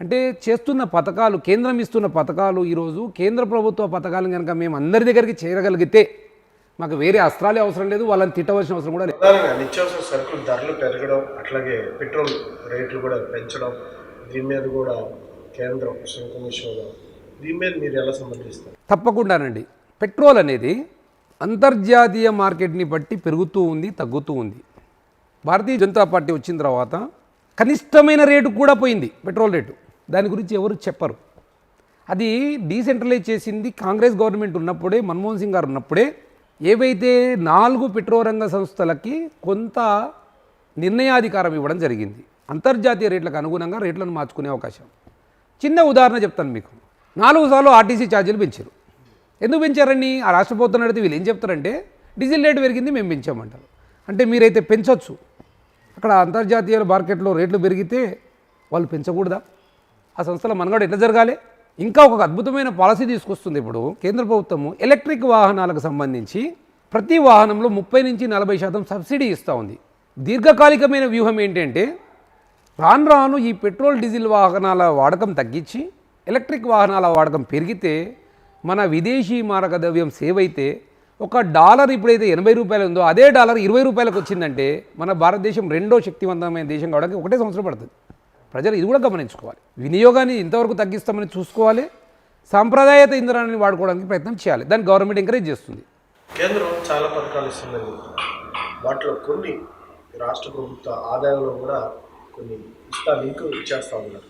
అంటే చేస్తున్న పథకాలు, కేంద్రం ఇస్తున్న పథకాలు, ఈరోజు కేంద్ర ప్రభుత్వ పథకాలను కనుక మేము అందరి దగ్గరికి చేరగలిగితే మాకు వేరే అస్త్రాలే అవసరం లేదు, వాళ్ళని తిట్టవలసిన అవసరం కూడా లేదు. నిత్యావసర సరుకులు ధరలు పెరగడం, అట్లాగే పెట్రోల్ రేట్లు కూడా పెంచడం, దీని మీద కూడా కేంద్రం శంకుమిశ్వరం, దీని మీద మీరు ఎలా సమర్థిస్తారు? తప్పకుండానండి. పెట్రోల్ అనేది అంతర్జాతీయ మార్కెట్ని బట్టి పెరుగుతూ ఉంది, తగ్గుతూ ఉంది. భారతీయ జనతా పార్టీ వచ్చిన తర్వాత కనిష్టమైన రేటు కూడా పోయింది పెట్రోల్ రేటు. దాని గురించి ఎవరు చెప్పరు. అది డీసెంట్రలైజ్ చేసింది కాంగ్రెస్ గవర్నమెంట్ ఉన్నప్పుడే, మన్మోహన్ సింగ్ గారు ఉన్నప్పుడే. ఏవైతే 4 పెట్రోల్ రంగ సంస్థలకి కొంత నిర్ణయాధికారం ఇవ్వడం జరిగింది. అంతర్జాతీయ రేట్లకు అనుగుణంగా రేట్లను మార్చుకునే అవకాశం. చిన్న ఉదాహరణ చెప్తాను మీకు. 4 సార్లు ఆర్టీసీ ఛార్జీలు పెంచారు. ఎందుకు పెంచారని ఆ రాష్ట్ర ప్రభుత్వం అడిగితే వీళ్ళు ఏం చెప్తారంటే డీజిల్ రేటు పెరిగింది మేము పెంచామంటారు. అంటే మీరైతే పెంచవచ్చు, అక్కడ అంతర్జాతీయ మార్కెట్లో రేట్లు పెరిగితే వాళ్ళు పెంచకూడదా? ఆ సంస్థల మనగడ ఎట్లా జరగాలి? ఇంకా ఒక అద్భుతమైన పాలసీ తీసుకొస్తుంది ఇప్పుడు కేంద్ర ప్రభుత్వము. ఎలక్ట్రిక్ వాహనాలకు సంబంధించి ప్రతి వాహనంలో 30 నుంచి 40% సబ్సిడీ ఇస్తూ ఉంది. దీర్ఘకాలికమైన వ్యూహం ఏంటంటే రాను రాను ఈ పెట్రోల్ డీజిల్ వాహనాల వాడకం తగ్గించి ఎలక్ట్రిక్ వాహనాల వాడకం పెరిగితే మన విదేశీ మారక ద్రవ్యం సేవ్ అయితే $1 ఇప్పుడైతే 80 రూపాయలు ఉందో అదే $20 రూపాయలకు వచ్చిందంటే మన భారతదేశం రెండో శక్తివంతమైన దేశం కావడానికి 1 సంవత్సరం పడుతుంది. ప్రజలు ఇది కూడా గమనించుకోవాలి. వినియోగాన్ని ఇంతవరకు తగ్గిస్తామని చూసుకోవాలి, సాంప్రదాయత ఇంధనాన్ని వాడుకోవడానికి ప్రయత్నం చేయాలి. దాన్ని గవర్నమెంట్ ఎంకరేజ్ చేస్తుంది. కేంద్రం చాలా పథకాలు ఇస్తుందని, వాటిలో కొన్ని రాష్ట్ర ప్రభుత్వ ఆదాయంలో కూడా కొన్ని లింక్ ఇచ్చేస్తూ ఉన్నారు.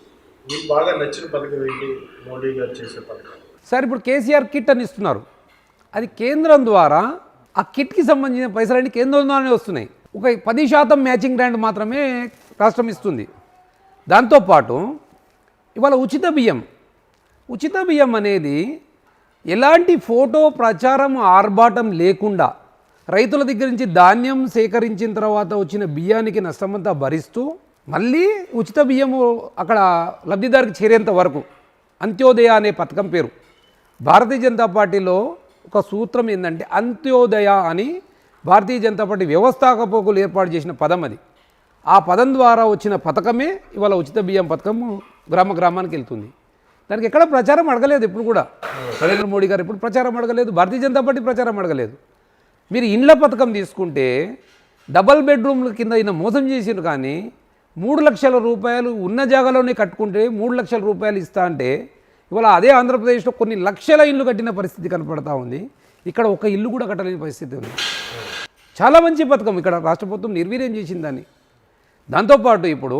మీకు బాగా నచ్చిన పథకం ఏంటి? మోడీ గారు చేసే పథకం సార్, ఇప్పుడు కేసీఆర్ కిట్ అని ఇస్తున్నారు. అది కేంద్రం ద్వారా ఆ కిట్కి సంబంధించిన పైసలన్నీ కేంద్రం ద్వారానే వస్తున్నాయి. ఒక 10% మ్యాచింగ్ గ్రాంట్ మాత్రమే రాష్ట్రం ఇస్తుంది. దాంతోపాటు ఇవాళ ఉచిత బియ్యం అనేది ఎలాంటి ఫోటో ప్రచారం ఆర్భాటం లేకుండా రైతుల దగ్గర నుంచి ధాన్యం సేకరించిన తర్వాత వచ్చిన బియ్యానికి నష్టమంతా భరిస్తూ మళ్ళీ ఉచిత బియ్యము అక్కడ లబ్ధిదారికి చేరేంత వరకు అంత్యోదయ అనే పథకం పేరు. భారతీయ జనతా పార్టీలో ఒక సూత్రం ఏంటంటే అంత్యోదయ అని భారతీయ జనతా పార్టీ వ్యవస్థాపకులు ఏర్పాటు చేసిన పదం అది. ఆ పదం ద్వారా వచ్చిన పథకమే ఇవాళ ఉచిత బియ్యం పథకము గ్రామానికి వెళ్తుంది. దానికి ఎక్కడ ప్రచారం అడగలేదు. ఎప్పుడు కూడా నరేంద్ర మోడీ గారు ఎప్పుడు ప్రచారం అడగలేదు, భారతీయ జనతా పార్టీ ప్రచారం అడగలేదు. మీరు ఇండ్ల పథకం తీసుకుంటే డబల్ బెడ్రూమ్ల కింద ఈయన మోసం చేసిండ్రు. కానీ 3 లక్షల రూపాయలు ఉన్న జాగాలోనే కట్టుకుంటే 3 లక్షల రూపాయలు ఇస్తా అంటే ఇవాళ అదే ఆంధ్రప్రదేశ్లో కొన్ని లక్షల ఇల్లు కట్టిన పరిస్థితి కనపడతా ఉంది. ఇక్కడ ఒక ఇల్లు కూడా కట్టలేని పరిస్థితి ఉంది. చాలా మంచి పథకం ఇక్కడ రాష్ట్ర ప్రభుత్వం నిర్వీర్యం చేసింది దాన్ని. దాంతోపాటు ఇప్పుడు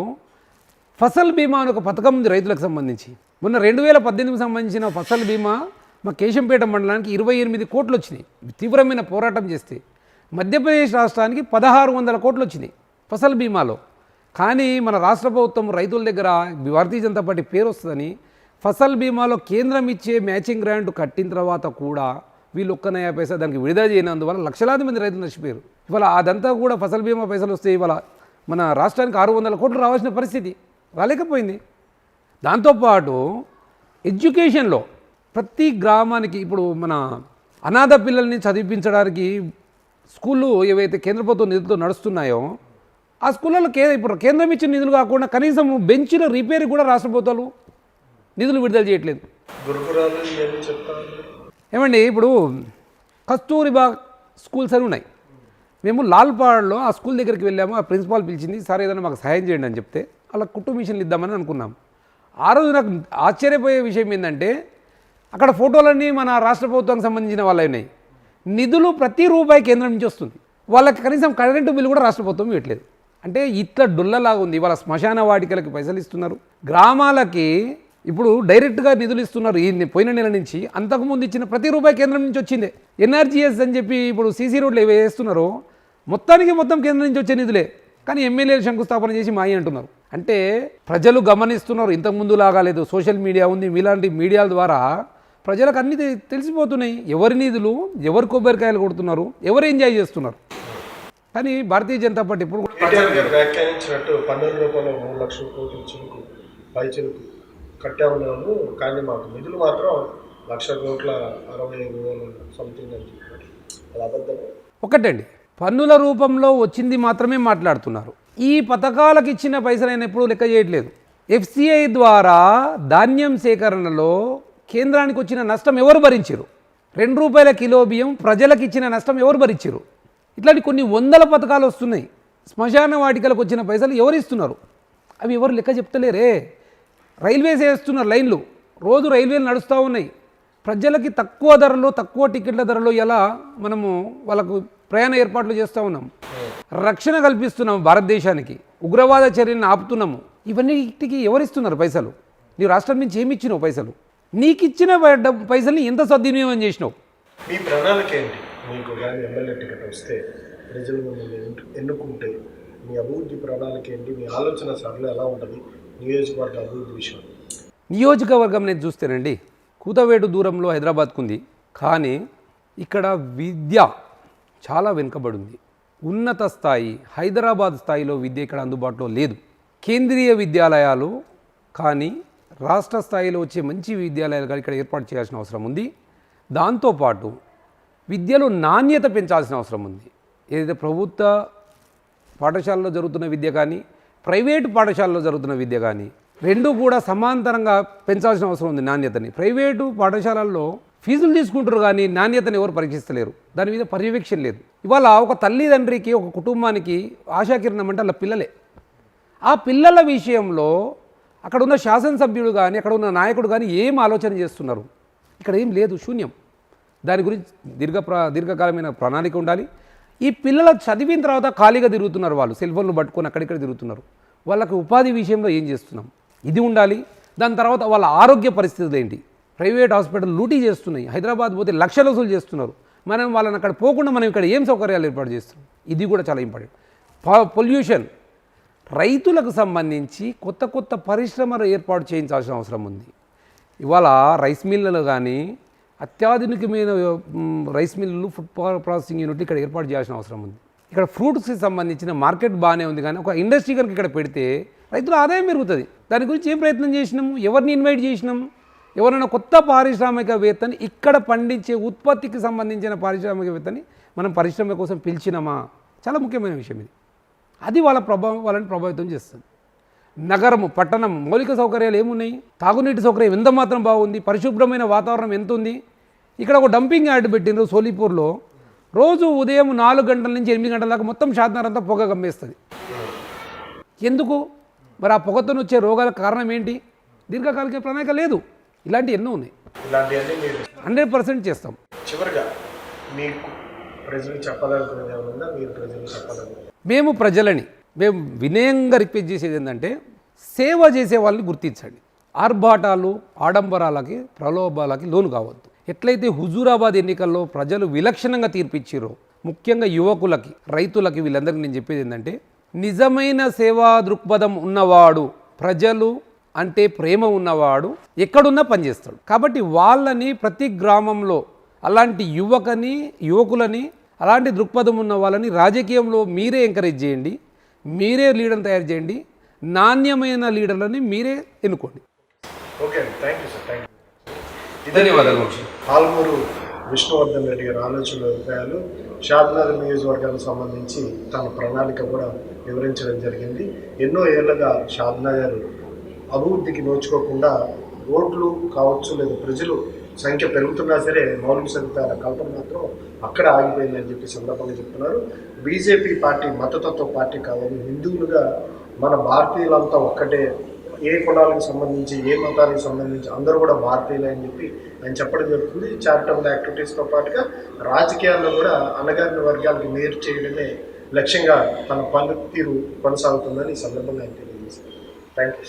ఫసల్ బీమా అని ఒక పథకం ఉంది రైతులకు సంబంధించి. మొన్న 2018 సంబంధించిన ఫసల్ బీమా మా కేశంపేట మండలానికి 28 కోట్లు వచ్చినాయి తీవ్రమైన పోరాటం చేస్తే. మధ్యప్రదేశ్ రాష్ట్రానికి 1600 కోట్లు వచ్చినాయి ఫసల్ బీమాలో. కానీ మన రాష్ట్ర ప్రభుత్వం రైతుల దగ్గర భారతీయ జనతా పార్టీ పేరు వస్తుందని ఫసల్ బీమాలో కేంద్రం ఇచ్చే మ్యాచింగ్ గ్రాంట్ కట్టిన తర్వాత కూడా వీళ్ళు ఒక్క నయా పైసా దానికి విడుదల చేయనందువల్ల లక్షలాది మంది రైతులు నష్టపోయారు. ఇవాళ అదంతా కూడా ఫసల్ బీమా పైసలు వస్తే ఇవాళ మన రాష్ట్రానికి 600 కోట్లు రావాల్సిన పరిస్థితి రాలేకపోయింది. దాంతోపాటు ఎడ్యుకేషన్లో ప్రతి గ్రామానికి ఇప్పుడు మన అనాథ పిల్లల్ని చదివించడానికి స్కూళ్ళు ఏవైతే కేంద్ర ప్రభుత్వం నిధులతో నడుస్తున్నాయో ఆ స్కూళ్ళలో ఇప్పుడు కేంద్రం ఇచ్చిన నిధులు కాకుండా కనీసం బెంచ్ల రిపేర్ కూడా రాష్ట్ర ప్రభుత్వాలు నిధులు విడుదల చేయట్లేదు. ఏమండి ఇప్పుడు కస్తూరిబా స్కూల్స్ అని ఉన్నాయి. మేము లాల్పాడ్లో ఆ స్కూల్ దగ్గరికి వెళ్ళాము. ఆ ప్రిన్సిపాల్ పిలిచింది, సార్ ఏదైనా మాకు సహాయం చేయండి అని చెప్తే అలా కుట్టు మిషన్లు ఇద్దామని అనుకున్నాం. ఆ రోజు నాకు ఆశ్చర్యపోయే విషయం ఏంటంటే అక్కడ ఫోటోలన్నీ మన రాష్ట్ర ప్రభుత్వానికి సంబంధించిన వాళ్ళే ఉన్నాయి. నిధులు ప్రతి రూపాయి కేంద్రం నుంచి వస్తుంది. వాళ్ళకి కనీసం కరెంటు బిల్లు కూడా రాష్ట్ర ప్రభుత్వం ఇవ్వట్లేదు. అంటే ఇట్లా డొల్లలాగా ఉంది. వాళ్ళ శ్మశాన వాటికలకి పైసలు ఇస్తున్నారు, గ్రామాలకి ఇప్పుడు డైరెక్ట్గా నిధులు ఇస్తున్నారు. ఈ పోయిన నెల నుంచి అంతకుముందు ఇచ్చిన ప్రతి రూపాయి కేంద్రం నుంచి వచ్చిందే. ఎన్ఆర్జీఎస్ అని చెప్పి ఇప్పుడు సీసీ రోడ్లు ఏవి వేస్తున్నారో మొత్తం కేంద్రం నుంచి వచ్చే నిధులే. కానీ ఎమ్మెల్యేలు శంకుస్థాపన చేసి మాయి అంటున్నారు. అంటే ప్రజలు గమనిస్తున్నారు. ఇంతకుముందు లాగా లేదు, సోషల్ మీడియా ఉంది. మీలాంటి మీడియాల ద్వారా ప్రజలకు అన్నీ తెలిసిపోతున్నాయి. ఎవరి నిధులు, ఎవరు కొబ్బరికాయలు కొడుతున్నారు, ఎవరు ఎంజాయ్ చేస్తున్నారు. కానీ భారతీయ జనతా పార్టీ ఇప్పుడు వ్యాఖ్యానించినట్టు 12 రూపాయలు 3 లక్షల కోట్లు చిలుకు పై చిలుకు కట్టా ఉన్నాము. కానీ మాకు నిధులు మాత్రం 1,65,00,000 సంథింగ్ అని చెప్పారు. అది అబద్ధం. ఒకటండి, పన్నుల రూపంలో వచ్చింది మాత్రమే మాట్లాడుతున్నారు. ఈ పథకాలకు ఇచ్చిన పైసలైన ఎప్పుడు లెక్క చేయట్లేదు. ఎఫ్సిఐ ద్వారా ధాన్యం సేకరణలో కేంద్రానికి వచ్చిన నష్టం ఎవరు భరించారు? 2 రూపాయల కిలో బియ్యం ప్రజలకు ఇచ్చిన నష్టం ఎవరు భరించారు? ఇట్లాంటి కొన్ని వందల పథకాలు వస్తున్నాయి. శ్మశాన వాటికలకు వచ్చిన పైసలు ఎవరు ఇస్తున్నారు? అవి ఎవరు లెక్క చెప్తలేరే. రైల్వేస్ వేస్తున్నారు లైన్లు, రోజు రైల్వేలు నడుస్తూ ఉన్నాయి. ప్రజలకి తక్కువ ధరలో, తక్కువ టికెట్ల ధరలో ఎలా మనము వాళ్ళకు ప్రయాణ ఏర్పాట్లు చేస్తూ ఉన్నాం, రక్షణ కల్పిస్తున్నాము భారతదేశానికి, ఉగ్రవాద చర్యలను ఆపుతున్నాము. ఇవన్నిటికి ఎవరిస్తున్నారు పైసలు? నీ రాష్ట్రం నుంచి ఏమి ఇచ్చినావు పైసలు? నీకు ఇచ్చిన పైసల్ని ఎంత సద్వినియోగం చేసినావు? మీ ప్రణాళిక ఏంటి? మీకు కానీ ఎమ్మెల్యే టికెట్ వస్తే ప్రజలు మిమ్మల్ని ఎన్నుకుంటే మీ అభివృద్ధి ప్రణాళిక ఏంటి? మీ ఆలోచన సరళి ఎలా ఉంటుంది నియోజకవర్గ అభివృద్ధి విషయం? నియోజకవర్గం నేను చూస్తేనండి, కూతవేటు దూరంలో హైదరాబాద్కు ఉంది. కానీ ఇక్కడ విద్య చాలా వెనుకబడింది. ఉన్నత స్థాయి హైదరాబాద్ స్థాయిలో విద్య ఇక్కడ అందుబాటులో లేదు. కేంద్రీయ విద్యాలయాలు కానీ రాష్ట్ర స్థాయిలో వచ్చే మంచి విద్యాలయాలు కానీ ఇక్కడ ఏర్పాటు చేయాల్సిన అవసరం ఉంది. దాంతోపాటు విద్యలో నాణ్యత పెంచాల్సిన అవసరం ఉంది. ఏదైతే ప్రభుత్వ పాఠశాలలో జరుగుతున్న విద్య కానీ ప్రైవేటు పాఠశాలలో జరుగుతున్న విద్య కానీ రెండూ కూడా సమాంతరంగా పెంచాల్సిన అవసరం ఉంది నాణ్యతని. ప్రైవేటు పాఠశాలల్లో ఫీజులు తీసుకుంటారు కానీ నాణ్యతని ఎవరు పరీక్షిస్తలేరు. దాని మీద పర్యవేక్షణ లేదు. ఇవాళ ఒక తల్లిదండ్రికి, ఒక కుటుంబానికి ఆశాకిరణం అంటే అలా పిల్లలే. ఆ పిల్లల విషయంలో అక్కడ ఉన్న శాసనసభ్యుడు కానీ అక్కడ ఉన్న నాయకుడు కానీ ఏం ఆలోచన చేస్తున్నారు? ఇక్కడ ఏం లేదు, శూన్యం. దాని గురించి దీర్ఘకాలమైన ప్రణాళిక ఉండాలి. ఈ పిల్లలు చదివిన తర్వాత ఖాళీగా తిరుగుతున్నారు. వాళ్ళు సెల్ ఫోన్లు పట్టుకొని అక్కడిక్కడ తిరుగుతున్నారు. వాళ్ళకి ఉపాధి విషయంలో ఏం చేస్తున్నాం ఇది ఉండాలి. దాని తర్వాత వాళ్ళ ఆరోగ్య పరిస్థితులు ఏంటి? ప్రైవేట్ హాస్పిటల్ లూటీ చేస్తున్నాయి. హైదరాబాద్ పోతే లక్షల వసూలు చేస్తున్నారు. మనం వాళ్ళని అక్కడ పోకుండా మనం ఇక్కడ ఏం సౌకర్యాలు ఏర్పాటు చేస్తున్నాం ఇది కూడా చాలా ఇంపార్టెంట్. పొల్యూషన్. రైతులకు సంబంధించి కొత్త కొత్త పరిశ్రమలు ఏర్పాటు చేయించాల్సిన అవసరం ఉంది. ఇవాళ రైస్ మిల్లులు కానీ అత్యాధునికమైన రైస్ మిల్లులు, ఫుడ్ ప్రాసెసింగ్ యూనిట్లు ఇక్కడ ఏర్పాటు చేయాల్సిన అవసరం ఉంది. ఇక్కడ ఫ్రూట్స్కి సంబంధించిన మార్కెట్ బాగానే ఉంది, కానీ ఒక ఇండస్ట్రీ కనుక ఇక్కడ పెడితే రైతుల ఆదాయం పెరుగుతుంది. దాని గురించి ఏం ప్రయత్నం చేసినాము? ఎవరిని ఇన్వైట్ చేసినాము? ఎవరైనా కొత్త పారిశ్రామికవేత్తని, ఇక్కడ పండించే ఉత్పత్తికి సంబంధించిన పారిశ్రామికవేత్తని మనం పరిశ్రమ కోసం పిలిచినామా? చాలా ముఖ్యమైన విషయం ఇది. అది వాళ్ళని ప్రభావితం చేస్తుంది. నగరము, పట్టణం మౌలిక సౌకర్యాలు ఏమున్నాయి? తాగునీటి సౌకర్యం ఎంత మాత్రం బాగుంది? పరిశుభ్రమైన వాతావరణం ఎంత ఉంది? ఇక్కడ ఒక డంపింగ్ యార్డ్ పెట్టిండ్రు సోలీపూర్లో. రోజు ఉదయం 4 గంటల నుంచి 8 గంటల దాకా మొత్తం షాద్నగర్ అంతా పొగ గమ్మేస్తుంది. ఎందుకు మరి? ఆ పొగతో వచ్చే రోగాలకు కారణం ఏంటి? దీర్ఘకాలిక ప్రణాళిక లేదు. ఇలాంటివి ఎన్నో ఉన్నాయి. ఇలాంటివన్నీ మీరు 100% చేస్తాం. చివరిగా మీకు ప్రజలు చెప్పాలనుకునేది ఏమన్నా, మీరు ప్రజలు చెప్పాలనుకునేది? మేము వినయంగా రిక్వెస్ట్ చేసేది ఏంటంటే, సేవ చేసే వాళ్ళని గుర్తించండి. ఆర్భాటాలు, ఆడంబరాలకి, ప్రలోభాలకి లోను కావద్దు. ఎట్లయితే హుజూరాబాద్ ఎన్నికల్లో ప్రజలు విలక్షణంగా తీర్పిచ్చిరో, ముఖ్యంగా యువకులకి, రైతులకి, వీళ్ళందరికీ నేను చెప్పేది ఏంటంటే, నిజమైన సేవా దృక్పథం ఉన్నవాడు, ప్రజలు అంటే ప్రేమ ఉన్నవాడు ఎక్కడున్నా పనిచేస్తాడు. కాబట్టి వాళ్ళని ప్రతి గ్రామంలో అలాంటి యువకులని, అలాంటి దృక్పథం ఉన్న వాళ్ళని రాజకీయంలో మీరే ఎంకరేజ్ చేయండి, మీరే లీడర్ని తయారు చేయండి, నాణ్యమైన లీడర్లని మీరే ఎన్నుకోండి. Okay, thank you sir. Thank you. ధన్యవాదాలు. పాల్మూరు విష్ణువర్ధన్ రెడ్డి గారి ఆలోచన అభిప్రాయాలు, షాద్నగర్ నియోజకవర్గానికి సంబంధించి తన ప్రణాళిక కూడా వివరించడం జరిగింది. ఎన్నో ఏళ్లుగా షాద్నగర్ అభివృద్ధికి నోచుకోకుండా రోడ్లు కావచ్చు, లేదా ప్రజలు సంఖ్య పెరుగుతున్నా సరే మౌలిక సదుపాయాల కల్పన మాత్రం అక్కడ ఆగిపోయిందని చెప్పి సందర్భంగా చెప్తున్నారు. బీజేపీ పార్టీ మతతత్వ పార్టీ కాదని, హిందువులుగా మన భారతీయులంతా ఒక్కటే, ఏ కులాలకు సంబంధించి, ఏ మతాలకు సంబంధించి అందరూ కూడా భారతీయులే అని చెప్పి ఆయన చెప్పడం జరుగుతుంది. చారిటబుల్ యాక్టివిటీస్తో పాటుగా రాజకీయాల్లో కూడా అణగారిన వర్గాలకు మేలు చేయడమే లక్ష్యంగా తన పనితీరు కొనసాగుతుందని ఈ సందర్భంగా ఆయన తెలియజేశారు. Thank you.